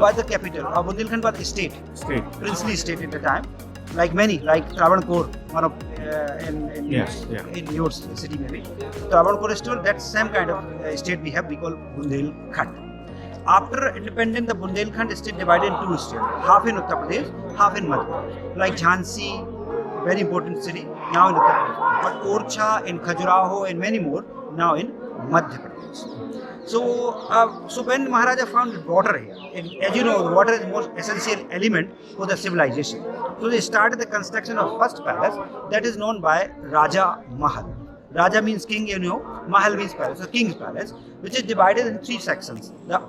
Was the capital. Bundelkhand was a state, state. princely state at the time. Like many, like Travancore, one of in your city maybe. Travancore is still that same kind of state we have. We call Bundelkhand. After independence, the Bundelkhand state divided in 2 states, half in Uttar Pradesh, half in Madhya Pradesh. Like Jhansi, very important city, now in Uttar Pradesh. But Orchha, in Khajuraho, and many more now in Madhya Pradesh. So when Maharaja found water here, and as you know, water is the most essential element for the civilization. So they started the construction of first palace that is known by Raja Mahal. Raja means king, Mahal means palace, so king's palace, which is divided in 3 sections. The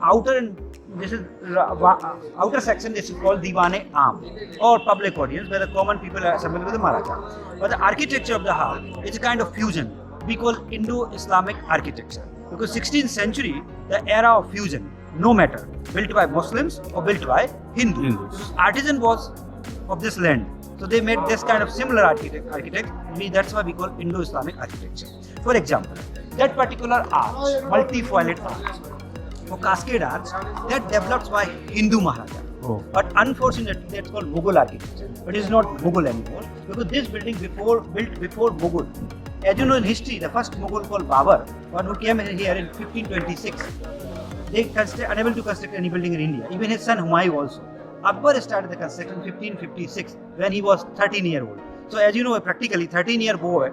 outer section is called Diwane Aam, or public audience, where the common people are assembled with the Maharaja. But the architecture of the hall is a kind of fusion. We call Indo-Islamic architecture. Because 16th century, the era of fusion, no matter built by Muslims or built by Hindus. Artisan was of this land. So they made this kind of similar architect. That's why we call Indo-Islamic architecture. For example, that particular arch, multi-foiled arch, or cascade arch, that developed by Hindu Maharaja. But unfortunately, that's called Mughal architecture. But it is not Mughal anymore, because this building built before Mughal. As you know in history, the first Mughal called Babur, one who came here in 1526. they unable to construct any building in India. Even his son Humayun also. Akbar started the construction in 1556 when he was 13 years old. So as you know, practically 13-year boy,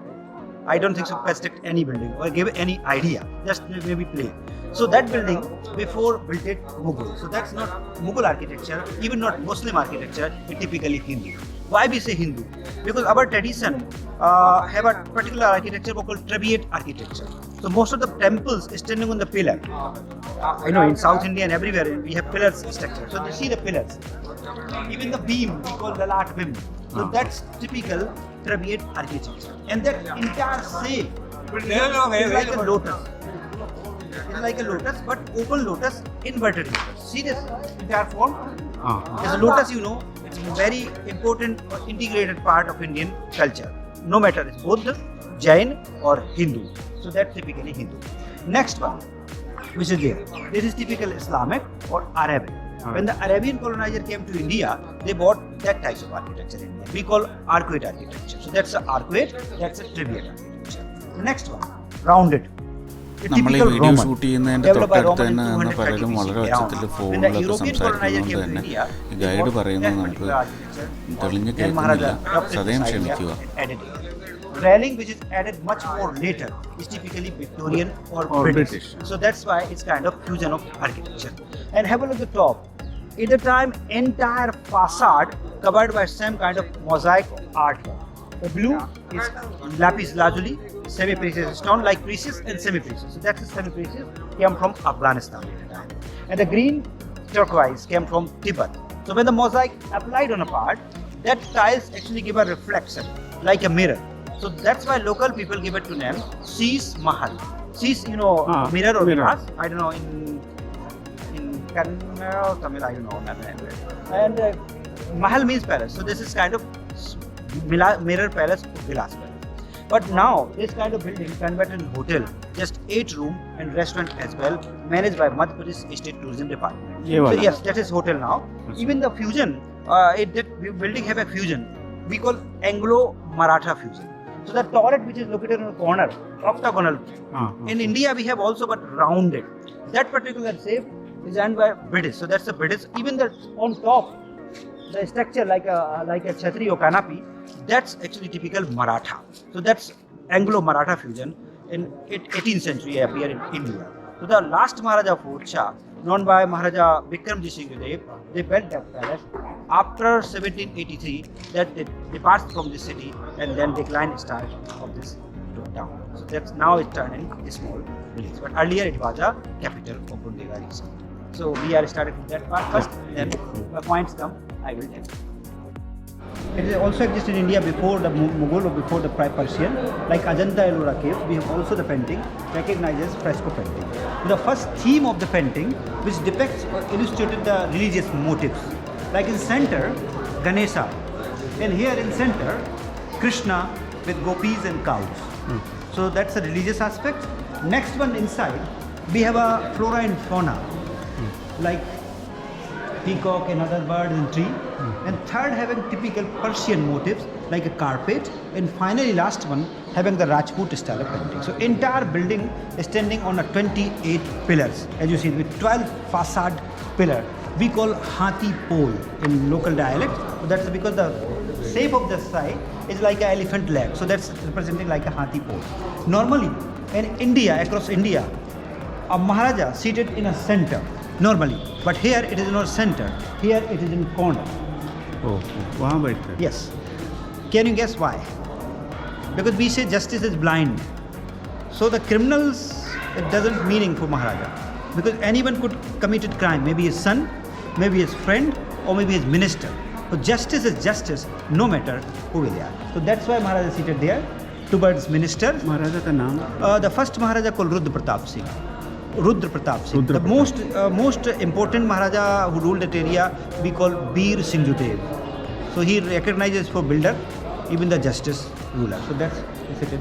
I don't think so construct any building or give any idea, just maybe play. So that building before built it Mughal. So that's not Mughal architecture, even not Muslim architecture, it's typically Hindu. Why we say Hindu? Because our tradition have a particular architecture called Trabeate architecture. So most of the temples standing on the pillar. I know in South India and everywhere we have pillars structure. So you see the pillars. Even the beam we call the lat beam. So that's typical Trabeate architecture. And that entire shape is like a lotus. It's like a lotus, but open lotus, inverted lotus. See this entire form? As a lotus, you know, it's a very important or integrated part of Indian culture. No matter it's Buddha, Jain or Hindu. So that's typically Hindu. Next one, which is there. This is typical Islamic or Arabic. When the Arabian colonizer came to India, they bought that type of architecture in India. We call arcuate architecture. So that's a arcuate, that's a Trabeate architecture. The next one, rounded. നമ്മൾ ഈ video shoot ചെയ്യുന്നതിൻ്റെ തൊട്ടടുത്ത് തന്നെ നിന്ന് പലരും വളരെ ഒച്ചത്തിൽ ഫോണിലൊക്കെ സംസാരിക്കുന്നതുകൊണ്ട് തന്നെ ഈ ഗൈഡ് പറയുന്നത് നമുക്ക് തെളിഞ്ഞ് കേൾക്കുന്നില്ല. സദയം ക്ഷമിക്കുക. Railing, which is added much more later, is typically Victorian or British. So that's why it's kind of fusion of architecture. And have a look at the top. At the time, entire facade covered by some kind of mosaic artwork. The blue is lapis lazuli, semi-precious stone, like precious and semi-precious. So that's the semi-precious came from Afghanistan at the time. And the green turquoise came from Tibet. So when the mosaic applied on a part, that tiles actually give a reflection like a mirror. So that's why local people give it to name Sheesh Mahal. Sheesh, you know, mirror or glass. I don't know in Kannada or Tamil, I don't know. And Mahal means palace. So this is kind of mirror palace or glass palace. But now this kind of building converted in hotel, just 8 room and restaurant as well, managed by Madhya Pradesh State Tourism Department. So yes, that is hotel now. Even the fusion, that building have a fusion. We call Anglo-Maratha fusion. So the toilet which is located in a corner, octagonal. In India we have also but rounded. That particular shape is done by British. So that's the British. Even the on top, the structure like a chhatri or canopy, that's actually typical Maratha. So that's Anglo-Maratha fusion. In 18th century appear in India. So the last Maharaja Fort Shah, known by Maharaja Bikramjit Singh Dev, they built that palace. After 1783, that they departed from the city and then decline started of this town. So that's now it turned into a small village. But earlier it was a capital of Bundega region. So we are started with that part first, then the points come, I will tell you. It also existed in India before the Mughal or before the Persian, like Ajanta Ellora cave. We have also the painting recognizes fresco painting. The first theme of the painting, which depicts or illustrated the religious motives, like in center Ganesha, and here in center Krishna with gopis and cows. So that's the religious aspect. Next one inside, we have a flora and fauna, like peacock and other birds and tree. And third, having typical Persian motifs like a carpet. And finally, last one, having the Rajput style of painting. So entire building is standing on a 28 pillars, as you see, with 12 facade pillar. We call Hathi pole in local dialect. So that's because the shape of the side is like an elephant leg. So that's representing like a Hathi pole. Normally, in India, across India, a Maharaja seated in a center. Normally, but here it is not center. Here it is in corner. Oh, वहाँ बैठते हैं. Yes. Can you guess why? Because we say justice is blind. So the criminals, it doesn't meaning for Maharaja. Because anyone could commit a crime. Maybe his son, maybe his friend, or maybe his minister. So justice is justice, no matter who they are. So that's why Maharaja seated there towards minister. महाराजा का नाम? The first Maharaja called Rudra Pratap Singh. Rudra Pratap Singh. Rudra The most important Maharaja who ruled that area we call Bir Singhudev. So he recognizes for builder, even the justice ruler. So that's it.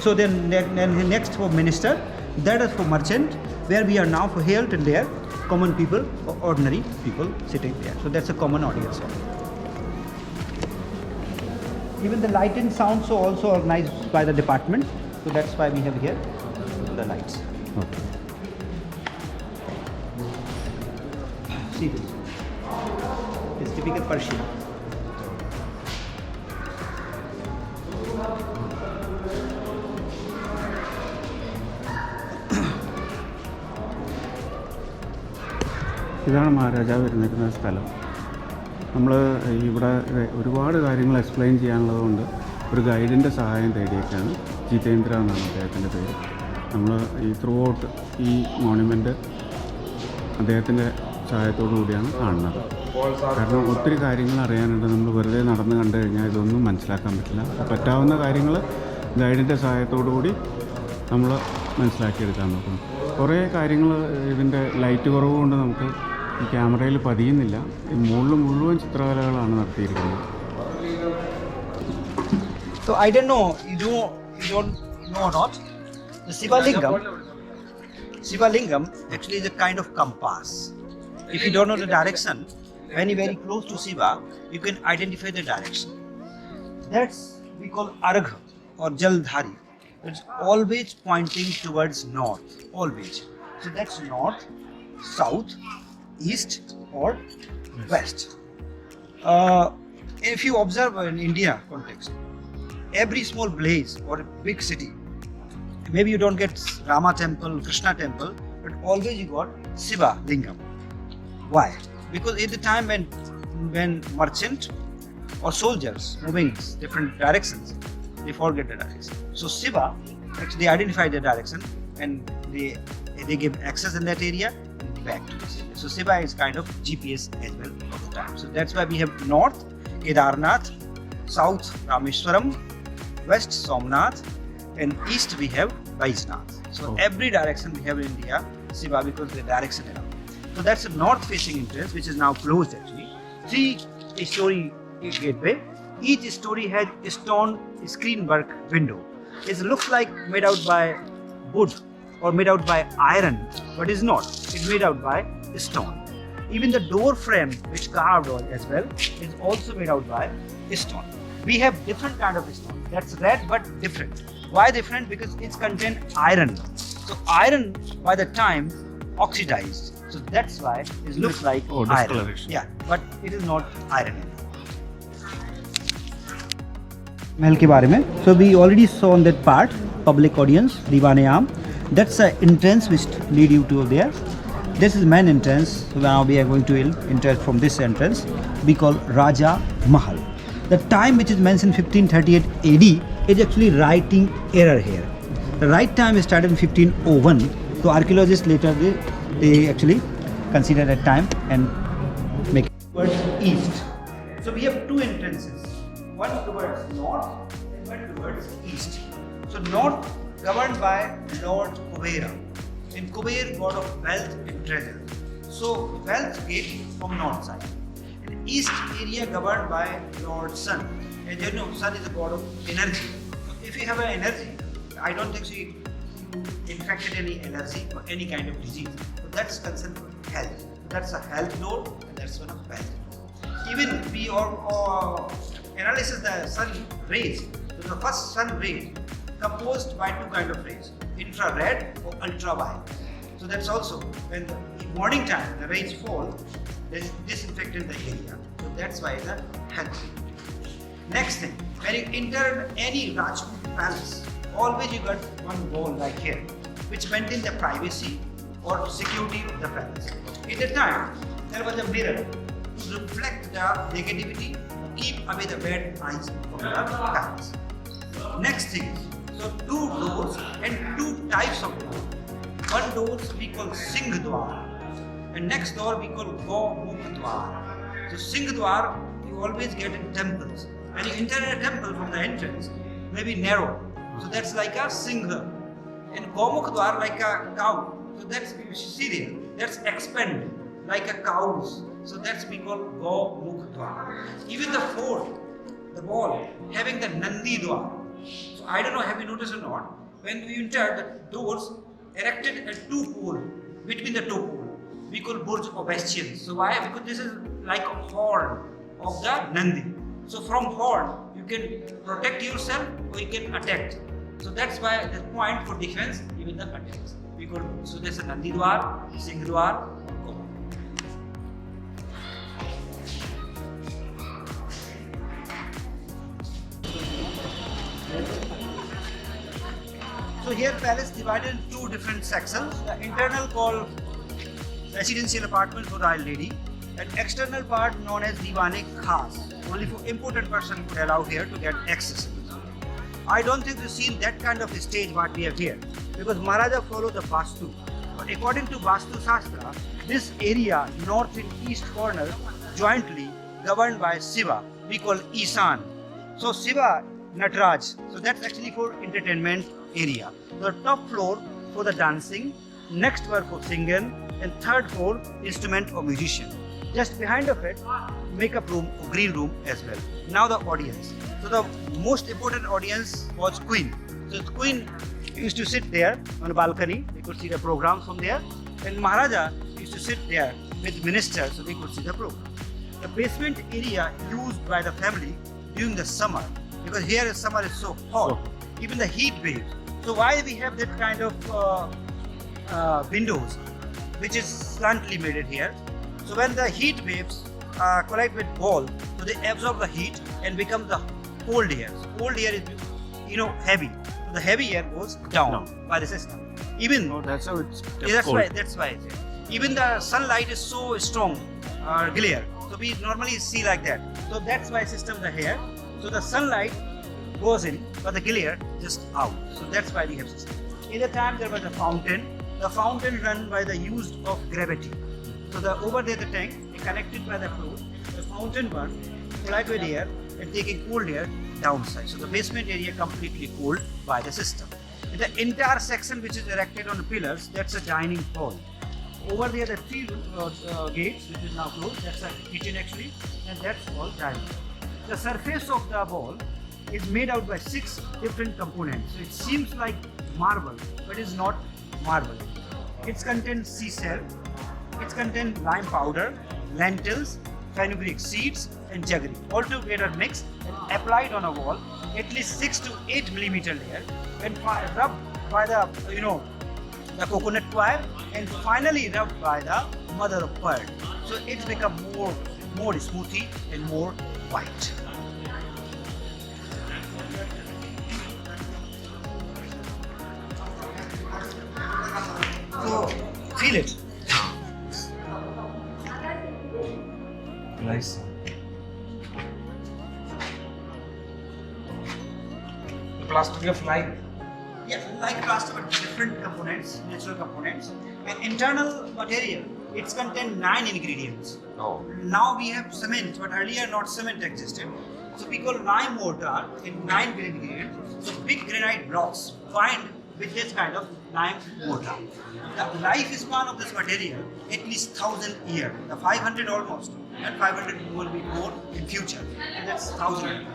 So then next for minister, that is for merchant, where we are now for here and there, common people, ordinary people sitting there. So that's a common audience. Even the light and sound so also organized by the department. So that's why we have here the lights. Okay. see this. It's typical Persian. ഇതാണ് മഹാരാജാവ് ഇരുന്നിരുന്ന സ്ഥലം. നമ്മൾ ഇവിടെ ഒരുപാട് കാര്യങ്ങൾ explain ചെയ്യാനുള്ളതുകൊണ്ട് ഒരു ഗൈഡിൻ്റെ സഹായം തേടിയൊക്കെയാണ്. ജിതേന്ദ്ര എന്നാണ് അദ്ദേഹത്തിൻ്റെ പേര്. നമ്മൾ ഈ ത്രൂ ഔട്ട് ഈ മോണ്യുമെൻ്റ് അദ്ദേഹത്തിൻ്റെ സഹായത്തോടു കൂടിയാണ് കാണുന്നത്. കാരണം ഒത്തിരി കാര്യങ്ങൾ അറിയാനുണ്ട്. നമ്മൾ വെറുതെ നടന്ന് കണ്ടു കഴിഞ്ഞാൽ ഇതൊന്നും മനസ്സിലാക്കാൻ പറ്റില്ല. അപ്പോൾ പറ്റാവുന്ന കാര്യങ്ങൾ ഗൈഡിൻ്റെ സഹായത്തോടു കൂടി നമ്മൾ മനസ്സിലാക്കിയെടുക്കാൻ നോക്കും. കുറേ കാര്യങ്ങൾ ഇതിൻ്റെ ലൈറ്റ് കുറവ് കൊണ്ട് നമുക്ക് ഈ ക്യാമറയിൽ പതിയുന്നില്ല. ഈ മുകളിൽ മുഴുവൻ ചിത്രകലകളാണ് നടത്തിയിരിക്കുന്നത്. So I don't know, you don't know or not. The Shiva Lingam actually is a kind of compass. If you don't know the direction, when you're very close to Shiva, you can identify the direction. That's we call Argha or Jaldhari. It's always pointing towards north, always. So that's north, south, east or west. If you observe in India context, every small place or a big city, maybe you don't get Rama temple, Krishna temple, but always you got Shiva Lingam. Why? Because at the time when merchant or soldiers moving different directions, they forget the direction. So Shiva actually they identify the direction and they give access in that area and back to this area. So Shiva is kind of GPS as well of the time. So that's why we have north Kedarnath, south Rameshwaram, west Somnath, and east we have Vaishnath. So every direction we have in India Shiva because the direction around. So that's a north facing entrance which is now closed actually. 3-story gateway. Each story has a stone screen work window. It looks like made out by wood or made out by iron, but it's not. It's made out by stone. Even the door frame which carved on as well is also made out by stone. We have different kind of stone. That's red but different. Why different? Because it's contain iron. So iron by the time oxidized. So that's why it looks like iron. Discoloration. Yeah, but it is not iron. महल के बारे में. So we already saw on that part public audience Diwan-e-Aam. That's the entrance which lead you to there. This is main entrance. So now we are going to enter from this entrance. We call Raja Mahal. The time which is mentioned 1538 AD is actually writing error here. The right time is started in 1501. So archaeologists later they actually consider that time and make it towards east. So we have two entrances. One towards north and one towards east. So north governed by Lord Kubera. And Kuber god of wealth and treasure. So wealth gate from north side. And east area governed by Lord Sun. And you know Sun is a god of energy. So if you have an energy, I don't think so you infected any allergy or any kind of disease. So that's concerned for health. That's a health node and that's one of wealth. Even we all analysis the sun rays. So the first sun rays composed by two kind of rays, infrared or ultraviolet. So that's also when the morning time the rays fall, they disinfect the area. So that's why the health. Next thing, when you enter any Rajput palace, always you got one wall like here, which maintain the privacy or security of the palace. At the time, there was a mirror to reflect the negativity, keep away the bad eyes from the palace. Next thing, so two doors and two types of doors. One door we call Singh Dwar, and next door we call Gaumukh Dwar. So Singh Dwar you always get in temples. When you enter a temple from the entrance, maybe narrow. So that's like a Singha. And Gaumukh Dwar like a cow. So that's you see there. That's expanded like a cow's. So that's we call Gaumukh Dwar. Even the fort, the wall having the Nandi Dwar. So I don't know, have you noticed or not? When we enter, the doors erected at two poles between the two poles. We call Burj Obestian. So why? Because this is like a horn of the Nandi. So from horn you can protect yourself or you can attack. So that's why the point for defense, even the attacks. We call so there's a Nandi Dwar, Singh Dwar. So here palace divided into two different sections. The internal called residential apartment for royal lady, and external part known as Diwane Khas. Only for important person could allow here to get access. I don't think we've seen that kind of stage what we have here, because Maharaja followed the Vastu. But according to Vastu Shastra, this area, north and east corner, jointly governed by Shiva, we call Isan. So Shiva, Nataraj, so that's actually for entertainment area. So the top floor for the dancing, next floor for singing, and third floor instrument or musician. Just behind of it, makeup room or green room as well. Now the audience. So the most important audience was Queen. So the Queen used to sit there on a balcony. They could see the program from there. And Maharaja used to sit there with ministers, so they could see the program. The basement area used by the family during the summer, because here in summer is so hot, even the heat waves. So why we have that kind of windows, which is slantly made it here. So when the heat waves collide with wall, so they absorb the heat and become the cold air. So cold air is, heavy. So the heavy air goes down by the system. Even that's how it's yeah, that's why. Even the sunlight is so strong, glare. So we normally see like that. So that's why system the here. So the sunlight goes in, but the glare just out. So that's why we have system. In the time there was a fountain. The fountain run by the use of gravity. So the over there the tank is connected by the floor. The fountain one collide with air and taking cold air downside. So the basement area completely cooled by the system. In the entire section which is erected on the pillars, that's a dining hall. Over there the three gates which is now closed, that's a kitchen actually, and that's all dining. The surface of the wall is made out by 6 different components. So it seems like marble, but it's not marble. It contains sea shell, it contains lime powder, lentils, fenugreek seeds, and jaggery. All together mixed and applied on a wall, at least 6 to 8 millimeter layer, and rubbed by the the coconut wire, and finally rubbed by the mother of pearl. So it's become more smoothy and more white. So feel it. Nice. The plaster of like. Yeah, like plaster, but different components, natural components. And internal material, it's contain 9 ingredients. Oh. Now we have cement, but earlier not cement existed. So we call lime mortar in 9 ingredients. So big granite blocks find with this kind of lime mortar. The lifespan of this material at least 1,000 years. The 500 almost, and 500 will be more in future. And that's 1,000.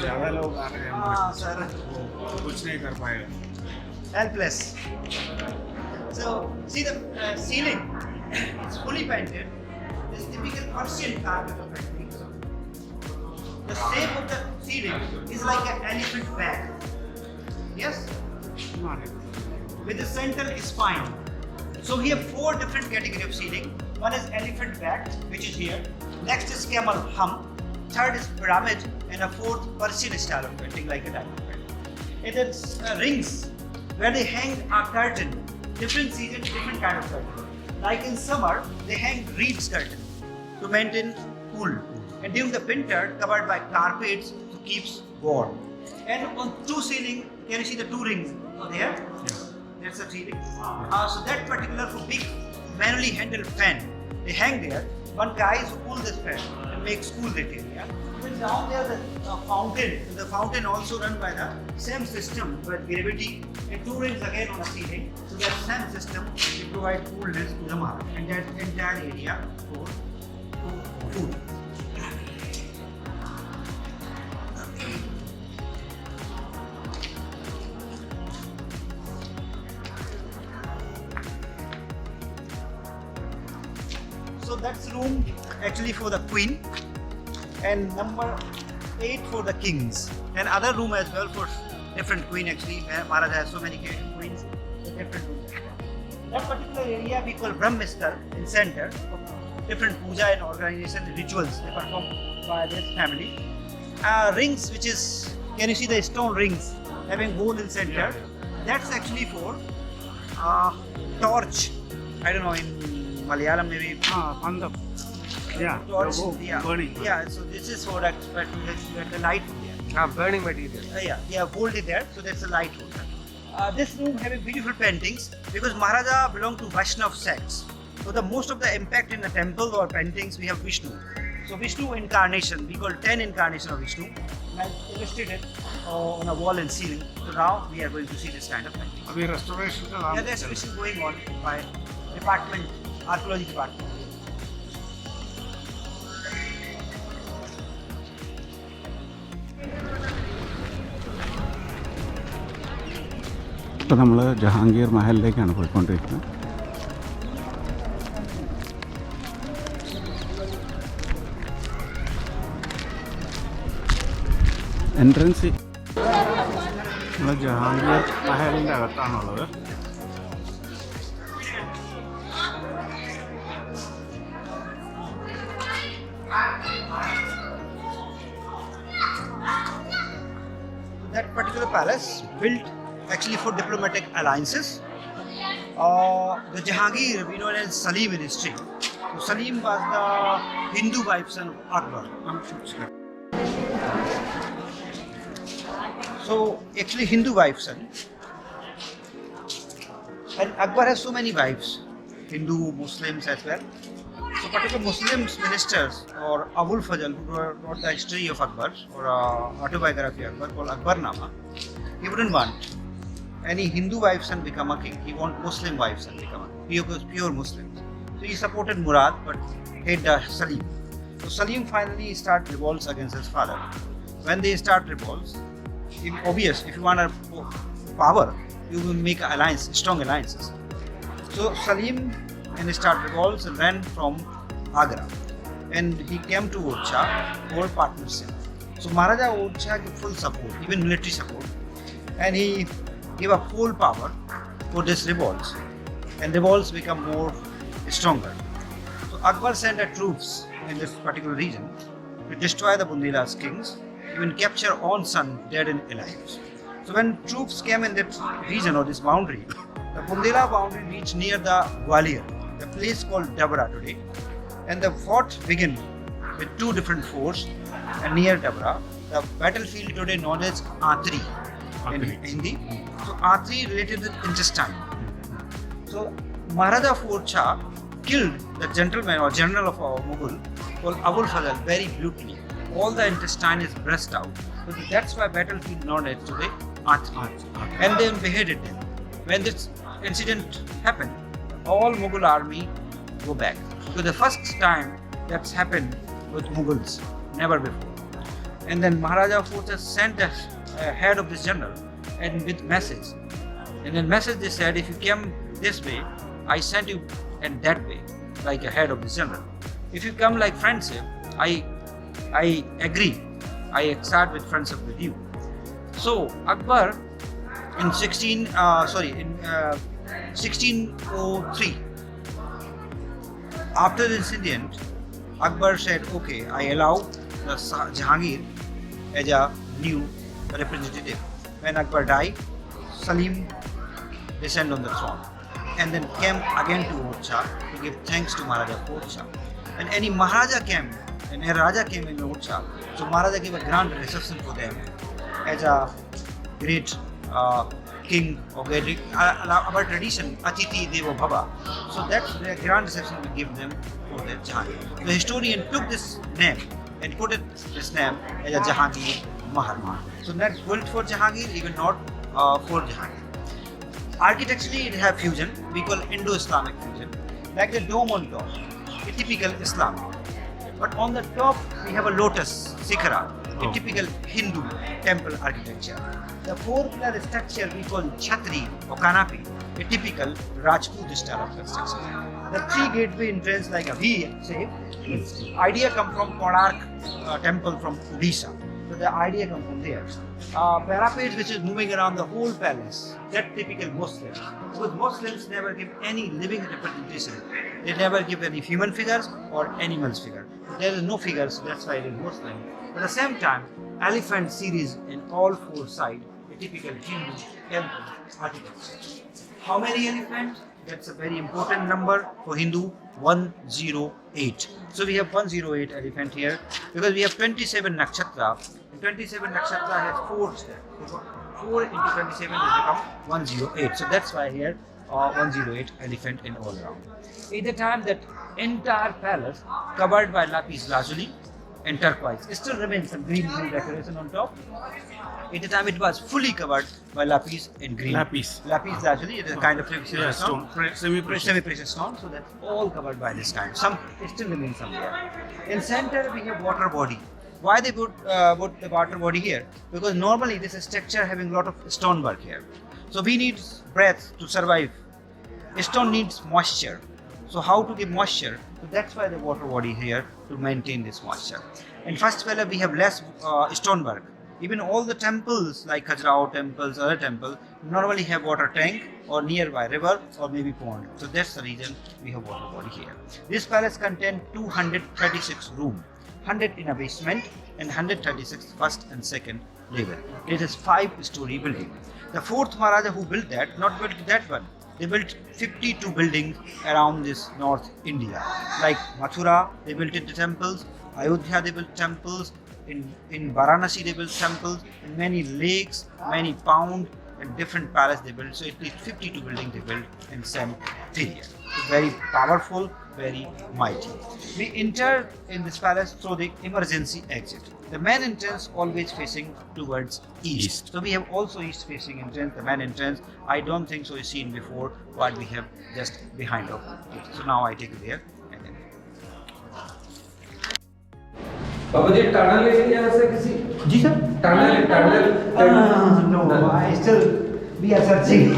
ज़्यादा लोग आ रहे हैं Ah, sir. कुछ नहीं कर पाएगा Helpless. So see the ceiling, it's fully painted. This typical Persian carpet of painting. The shape of the ceiling is like an elephant back. Yes? With the central spine. So we have 4 different categories of ceiling. One is elephant back, which is here. Next is camel hump. Third is pyramid, and a 4th Persian style of painting, like a diamond painting. And then rings, where they hang a curtain. Different seasons, different kind of curtain. Like in summer, they hang reeds curtain to maintain cool. And during the winter, covered by carpets to keep warm. And on 2 ceiling, can you see the 2 rings over there? Yes. That's a ceiling. So that particular for big manually handled fan, they hang there. One guy who pulls this fan and makes cool that area. Then down there the fountain. The fountain also run by the same system with gravity, and 2 rings again on the ceiling. So that same system will provide coolness to the mark, and that entire area for food. So that's room actually for the queen, and number 8 for the kings, and other room as well for different queen actually. Maharaja has so many queens, so different rooms. That particular area we call Brahmistar in center. Different puja and organization rituals they perform by this family. Rings which is can you see the stone rings having hole in center? That's actually for torch. I don't know, in Malayalam maybe. Pandam. Yeah, Torch. the burning. Yeah, so this is for that, but the light there. Burning material. Yeah, hold it there, so that's a light holder. This room having beautiful paintings because Maharaja belonged to Vaishnav sects. So the most of the impact in the temple or paintings we have Vishnu. So Vishnu incarnation, we call 10 incarnation of Vishnu. And I illustrated on a wall and ceiling. So now we are going to see this kind of painting. अभी restoration का Yeah, there's restoration going on by department, archaeology department. ഇപ്പോൾ നമ്മൾ ജഹാംഗീർ മഹലിലേക്കാണ് പോയിക്കൊണ്ടിരിക്കുന്നത്. Entrance നമ്മൾ Jahangir മഹലിൻ്റെ അകത്താണുള്ളത്. That particular palace built actually for diplomatic alliances. The Jahangir, we know it as Salim in history. So Salim was the Hindu wife son of Akbar. So actually Hindu wife son. And Akbar has so many wives, Hindu, Muslims as well. So particular Muslims ministers or Abul Fazl who wrote the history of Akbar or autobiography of Akbar called Akbarnama, he wouldn't want any Hindu wife son become a king. He want Muslim wife son become a king. Pure Muslims. So he supported Murad but hated Salim. So Salim finally start revolts against his father. When they start revolts, obvious if you want a power, you will make alliance, strong alliances. So Salim and start revolts and ran from Agra, and he came to Orcha for partnership. So Maharaja Orcha gave full support, even military support, and he gave a full power for this revolts, and revolts become more stronger. So Akbar sent the troops in this particular region to destroy the Bundela's kings, even capture own son dead and alive. So when troops came in that region or this boundary, the Bundela boundary reached near the Gwalior, the place called Dabra today, and the fight began with two different forts and near Dabra. The battlefield today known as Atri in Hindi. So Atri related with intestine. So Maharaja Fort Shah killed the gentleman or general of our Mughal called Abul Fazl very brutally. All the intestine is burst out. So that's why battlefield known as today Atri. And they beheaded them. When this incident happened, all Mughal army go back. So the first time that's happened with Mughals, never before. And then Maharaja Fort sent the head of this general and with message. And in message they said, if you came this way, I sent you and that way, like a head of the general. If you come like friendship, I agree. I accept with friendship with you. So Akbar in 1603, after this incident, Akbar said, okay, I allow the Jahangir as a new representative. When Akbar died, Salim descended on the throne and then came again to Orcha to give thanks to Maharaja Orcha. And any Maharaja came, and a Raja came in Orcha, so Maharaja gave a grand reception for them as a great king of our tradition, Atiti Devo Bhava. So that's the grand reception we give them for their Jahangir. The historian took this name and put this name as a Jahangir Mahal. So that's built for Jahangir, even not for Jahangir. Architecturally, it have fusion. We call Indo-Islamic fusion, like the dome on top, a typical Islamic. But on the top, we have a lotus, Sikhara, a typical Hindu temple architecture. The four-pillar structure we call Chhatri or Canopy, a typical Rajput style of construction. The three gateway entrance like a V shape. Idea come from Konark temple from Odisha. So the idea comes from there. Parapet which is moving around the whole palace, that typical Muslims. Because Muslims never give any living representation. They never give any human figures or animals figure. There is no figures, so that's why it is Muslim. But at the same time, elephant series in all four sides, a typical Hindu temple architecture. How many elephants? That's a very important number for Hindu, 108. So we have 108 elephant here because we have 27 nakshatra. And 27 nakshatra has 4 steps. 4 into 27 will become 108. So that's why here 108 elephant in all around. At the time that entire palace covered by lapis lazuli and turquoise. It still remains some green decoration on top. At the time it was fully covered by lapis and green. Lapis. Lapis lazuli, it is a kind of precious stone. Semi-precious. Semi-precious stone, so that's all covered by this kind. Some it still remains some there. In center we have water body. Why they put the water body here? Because normally this is structure having a lot of stonework here. So we need breath to survive. Stone needs moisture. So how to give moisture? So that's why the water body here to maintain this moisture. In first pillar we have less stonework. Even all the temples like Khajuraho temples, other temples normally have water tank or nearby river or maybe pond. So that's the reason we have water body here. This palace contains 236 rooms, 100 in a basement and 136 first and second level. It is 5-story building. The fourth Maharaja who built that, not built that one. They built 52 buildings around this North India. Like Mathura, they built the temples. Ayodhya, they built temples. In Varanasi, they built temples. In many lakes, many ponds, and different palaces they built. So it is 52 buildings they built in same period. So very powerful, very mighty. We enter in this palace through the emergency exit. The main entrance always facing towards east. So we have also east facing entrance, the main entrance. I don't think so is seen before what we have just behind of it. So now I take it there. And then Baba ji tunnel है यहाँ से किसी जी sir tunnel no, I still we are searching.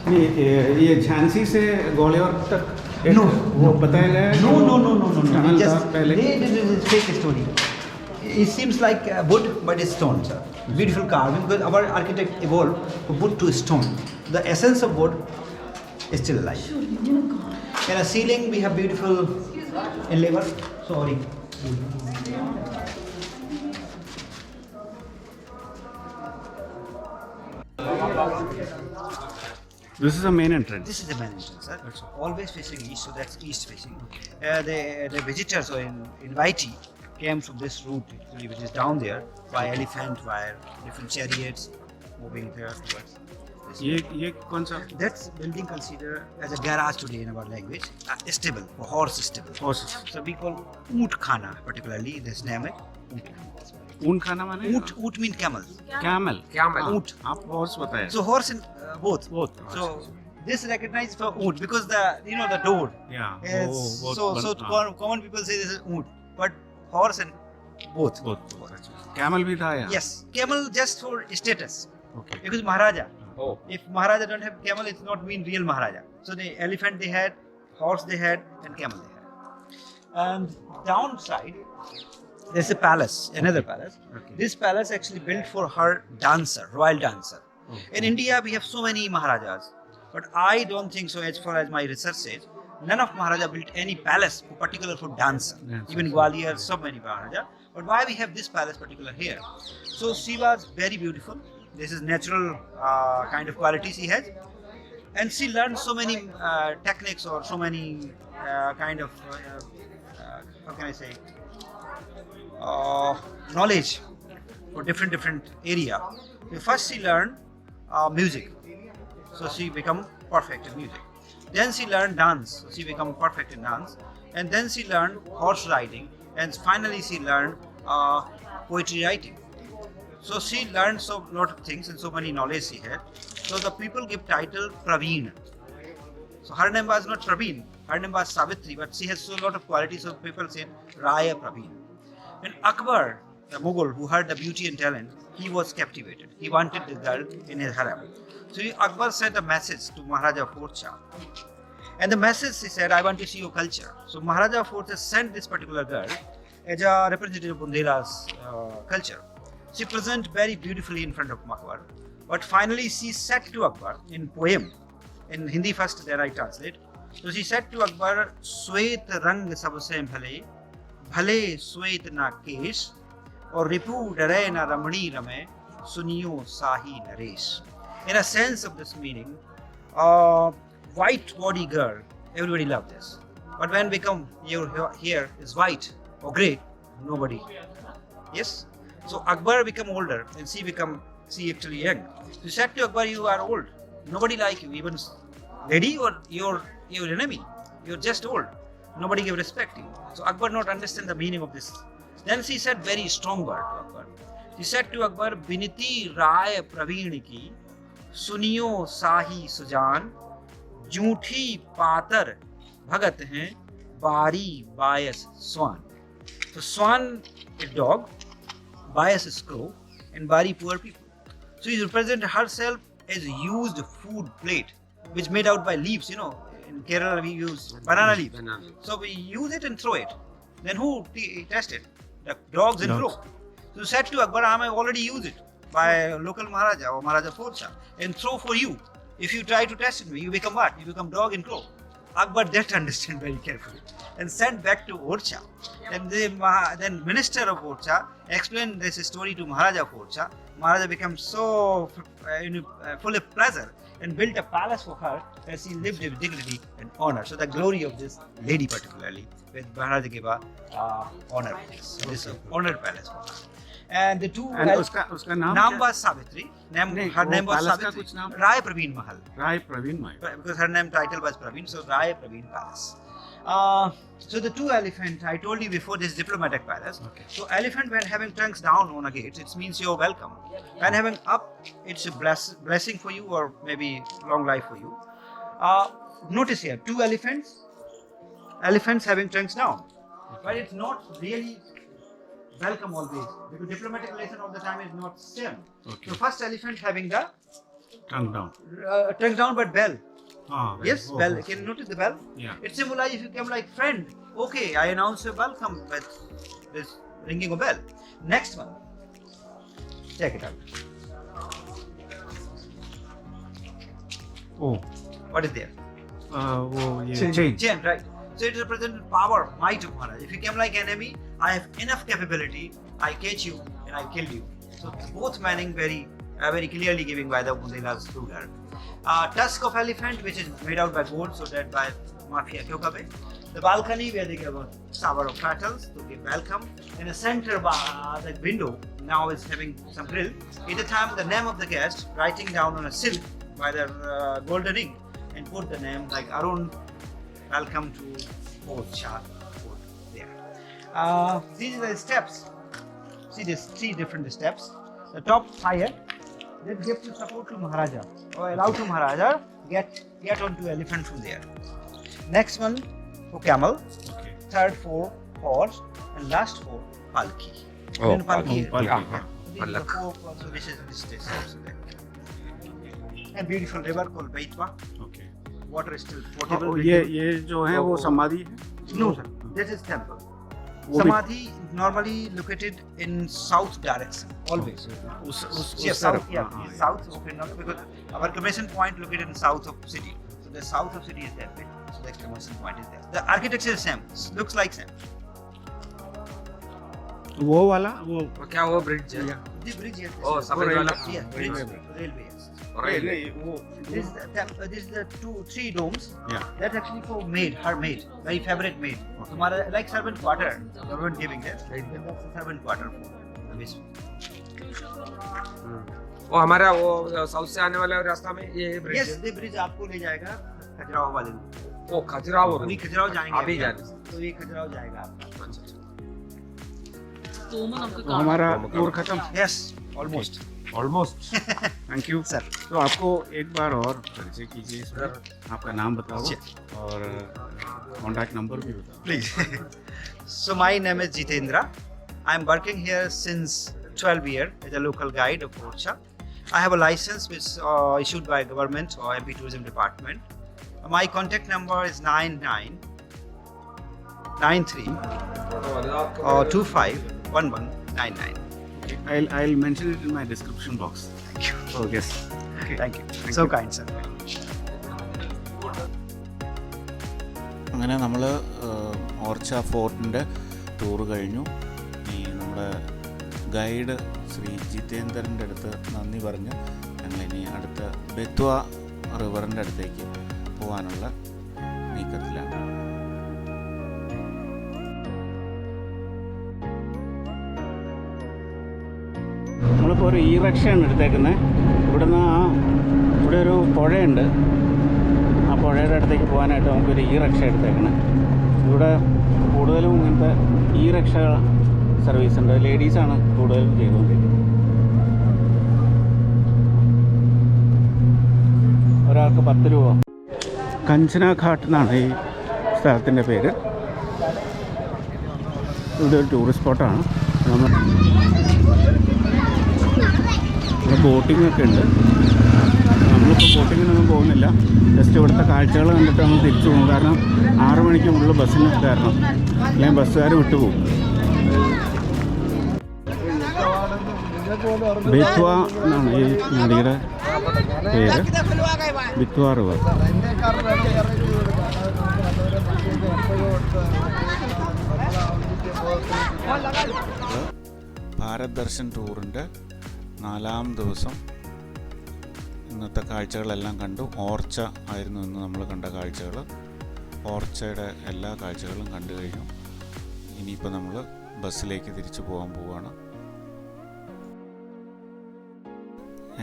ये झांसी से ग्वालियर तक No, वो बताया गया है? No. टनल Just था पहले this is fake story. It seems like wood, but it's stone, sir. Beautiful carving because our architect evolved from wood to stone. The essence of wood is still alive. In a ceiling, we have beautiful enlever. Sorry. This is the main entrance. This is the main entrance, sir. Always facing east, so that's east facing. The visitors or invitee came from this route, actually, which is down there, by elephant, by different chariots moving there towards this. ये कौन सा? That's building considered as a garage today in our language, a stable, a horse stable. Horses. So we call Oot Khana, particularly this name it. Oot Khana. ऊँट खाना माने? Oot mean camel. Camel. Oot. आप horse बताया. So horse in both. Both. So this recognized for oot because the door. Yeah. Is both. common people say this is oot, but horse and both. Both. Camel भी था यहाँ. Yes, camel just for status. Okay. Because Maharaja. Oh. If Maharaja don't have camel, it's not mean real Maharaja. So the elephant they had, horse they had, and camel they had. And downside, there's a palace, another palace. Okay. This palace actually built for her dancer, royal dancer. In India, we have so many Maharajas, but I don't think so. As far as my research says, none of Maharaja built any palace particular for dancer. Even Gwalior, so many Maharaja. But why we have this palace particular here? So she was very beautiful. This is natural kind of qualities she has, and she learned so many techniques or so many kind of how can I say knowledge for different area. First she learned music, so she become perfect in music. Then she learned dance, so she become perfect in dance. And then she learned horse riding, and finally she learned poetry writing. So she learned so lot of things and so many knowledge she had. So the people give title Praveen. So her name was not Praveen, her name was Savitri, but she has so lot of qualities, so people said Raya Praveen. When Akbar, the Mughal, who heard the beauty and talent, he was captivated. He wanted the girl in his harem. So Akbar sent a message to Maharaja Fourth Shah. And the message he said, I want to see your culture. So Maharaja Fourth sent this particular girl as a representative of Bundela's culture. She presented very beautifully in front of Akbar. But finally she said to Akbar in poem, in Hindi first, then I translate, So she said to Akbar, "Swet rang sabse bhale, bhale swet na kesh, और रिपु डरे ना रमणी रमे, सुनियो साही Naresh." In a sense of this meaning, white body girl, everybody loves this. But when become your hair is white or grey, nobody. Yes. So Akbar become older and she actually young. She said to Akbar, "You are old. Nobody like you, even lady or your enemy. You're just old. Nobody give respect to you." So Akbar not understand the meaning of this. Then she said very strong word to Akbar. She said to Akbar, "Biniti Rai Praveen ki, suniyo sahi sujan, jhoothi patar bhagat hain, bari bias swan." So swan is dog, bias is crow, and bari poor people. So she represents herself as a used food plate, which made out by leaves. In Kerala we use banana leaves. So we use it and throw it. Then who test it? The dogs and crow. So said to Akbar, "I already used it by a local Maharaja or Maharaja Forcha and throw for you. If you try to test me, you become what? You become dog and crow." Akbar didn't understand very carefully and sent back to Orcha. Then minister of Orcha explained this story to Maharaja Orcha. Maharaja became so full of pleasure and built a palace for her that she lived with dignity and honor. So the glory of this lady particularly, with Maharaja gave honor. So this is honored palace for her. And the two उसका नाम name क्या? was Savitri. Her वो name was palace का Savitri. कुछ नाम? Rai Praveen Mahal. Rai Praveen Mahal. Because her name title was Praveen, so Rai Praveen Palace. So the two elephant, I told you before, this diplomatic palace. Okay. So elephant when having trunks down on a gate, it means you're welcome. When having up, it's a blessing for you or maybe long life for you. Notice here, two elephants having trunks down, but it's not really welcome always because diplomatic relation all the time is not same. Okay. So first elephant having the Tongue down. trunks down but bell. Right. Yes, Oh, bell. oh. Can you notice the bell? Yeah. It symbolizes if you come like friend. Okay, I announce your welcome with this ringing a bell. Next one. Check it out. Oh. What is there? वो ये chain. Chain, right. So it represents power, might of Maharaj. If you come like enemy, I have enough capability, I catch you and I kill you. So both meaning very clearly giving by the Bundelas ruler. Tusk of elephant, which is made out by gold, so that by mafia kyokabe. The balcony where they give a shower of petals to give welcome. In the center, the window now is having some grill. At the time, the name of the guest writing down on a silk by the golden ring and put the name like Arun. Welcome to Orcha. There. These are the steps. See, there's 3 different steps. The top higher, that gives you support to Maharaja or allow to Maharaja get onto elephant from there. Next one for camel. Okay. Third for horse and last for palki. Oh, Then palki. palki, yeah. These are the 4 so this is this also there. And beautiful river called Baitwa. Okay. Water is still potable. ये जो है वो समाधि है? No, sir. This is temple. वो भी- Samadhi normally located in south direction, always. उस South, तरफ, yeah, हाँ, हाँ, south of Vrindavan, because our cremation point located in south of city. So the south of city is that bit. So the cremation point is there. The architecture is same. Looks like same. वो वाला वो क्या वो bridge है? The bridge here. Oh, सफेद वाला? Yeah, bridge. Railway. Railway. Yes. Railway वो This is the 3 domes. Yeah. That's actually for maid, her maid, very favorite maid. Hamara like servant quarter. Government giving that. That's the servant quarter for this. वो हमारा वो south से आने वाला रास्ता में ये ब्रिज Yes, है। the bridge आपको ले जाएगा खजुराहो वाले में. वो खजुराहो अभी खजुराहो जाएंगे. अभी जाने तो ये खजुराहो जाएगा आपका. तो हमारा टूर खत्म. Yes, almost. Almost thank you Sir. तो आपको एक बार और परिचय कीजिए इसमें. आपका नाम बताओ और कॉन्टैक्ट नंबर भी बताओ. Please. So my name is Jitendra. I am working here since 12 years as a local guide of Orcha. I have a license which issued by government or MP Tourism Department. My contact number is 99 93 25 1199. I'll mention it in my description box. Thank you. Oh yes. Thank you. Thank So you. kind, sir. അങ്ങനെ നമ്മൾ Orchha ഫോർട്ടിൻ്റെ tour കഴിഞ്ഞു. ഈ നമ്മുടെ guide Shri ജിതേന്ദ്രൻ്റെ അടുത്ത് നന്ദി പറഞ്ഞ് ഞങ്ങളിനി അടുത്ത ബെത്വ റിവറിൻ്റെ അടുത്തേക്ക് പോകാനുള്ള നീക്കത്തിലാണ്. നമ്മളിപ്പോൾ ഒരു ഇ റിക്ഷയാണ് എടുത്തേക്കുന്നത്. ഇവിടെ ഒരു പുഴയുണ്ട്. ആ പുഴയുടെ അടുത്തേക്ക് പോകാനായിട്ട് നമുക്കൊരു ഇ റിക്ഷ എടുത്തേക്കണം. ഇവിടെ കൂടുതലും ഇങ്ങനത്തെ ഇ റിക്ഷ സർവീസ് ഉണ്ട്. ലേഡീസാണ് കൂടുതലും ചെയ്തുകൊണ്ടിരിക്കുന്നത്. ഒരാൾക്ക് 10 രൂപ. കഞ്ചന ഘാട്ട് എന്നാണ് ഈ സ്ഥലത്തിൻ്റെ പേര്. ഇവിടെ ഒരു ടൂറിസ്റ്റ് സ്പോട്ടാണ്. ഇവിടെ ബോട്ടിംഗ് ഒക്കെ ഉണ്ട്. നമ്മളിപ്പോൾ ബോട്ടിങ്ങിനൊന്നും പോകുന്നില്ല. ജസ്റ്റ് ഇവിടുത്തെ കാഴ്ചകൾ കണ്ടിട്ട് നമ്മൾ തിരിച്ചു പോകും. കാരണം 6 മണിക്ക് മുകളിൽ ബസ്സിന് കയറണം, അല്ലെങ്കിൽ ബസ്സുകാർ വിട്ടുപോകും. ബെത്വ എന്നാണ് ഈ നദിയുടെ പേര്. ബെത്വ റിവർ. ഭാരത് ദർശൻ ടൂറിൻ്റെ 4ാം ദിവസം ഇന്നത്തെ കാഴ്ചകളെല്ലാം കണ്ടു. ഓർച്ച ആയിരുന്നു ഇന്ന് നമ്മൾ കണ്ട കാഴ്ചകൾ. ഓർച്ചയുടെ എല്ലാ കാഴ്ചകളും കണ്ടു കഴിഞ്ഞു. ഇനിയിപ്പോൾ നമ്മൾ ബസ്സിലേക്ക് തിരിച്ചു പോകാൻ പോവുകയാണ്.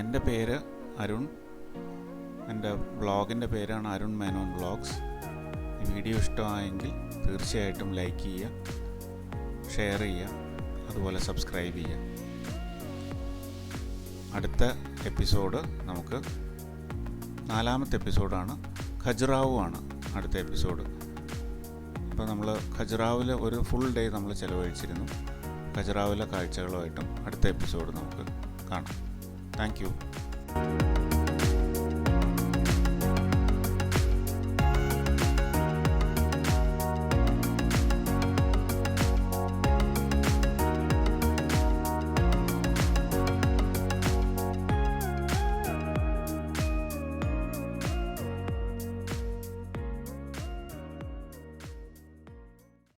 എൻ്റെ പേര് അരുൺ. എൻ്റെ ബ്ലോഗിൻ്റെ പേരാണ് അരുൺ മേനോൻ വ്ളോഗ്സ്. ഈ വീഡിയോ ഇഷ്ടമായെങ്കിൽ തീർച്ചയായിട്ടും ലൈക്ക് ചെയ്യുക, ഷെയർ ചെയ്യുക, അതുപോലെ സബ്സ്ക്രൈബ് ചെയ്യുക. അടുത്ത എപ്പിസോഡ് നമുക്ക് 4ാമത്തെ എപ്പിസോഡാണ്. ഖജുറാവു ആണ് അടുത്ത എപ്പിസോഡ്. അപ്പോൾ നമ്മൾ ഖജുറാവിൽ ഒരു ഫുൾ ഡേ നമ്മൾ ചിലവഴിച്ചിരുന്നു. ഖജുറാവിലെ കാഴ്ചകളുമായിട്ടും അടുത്ത എപ്പിസോഡ് നമുക്ക് കാണാം. Thank you.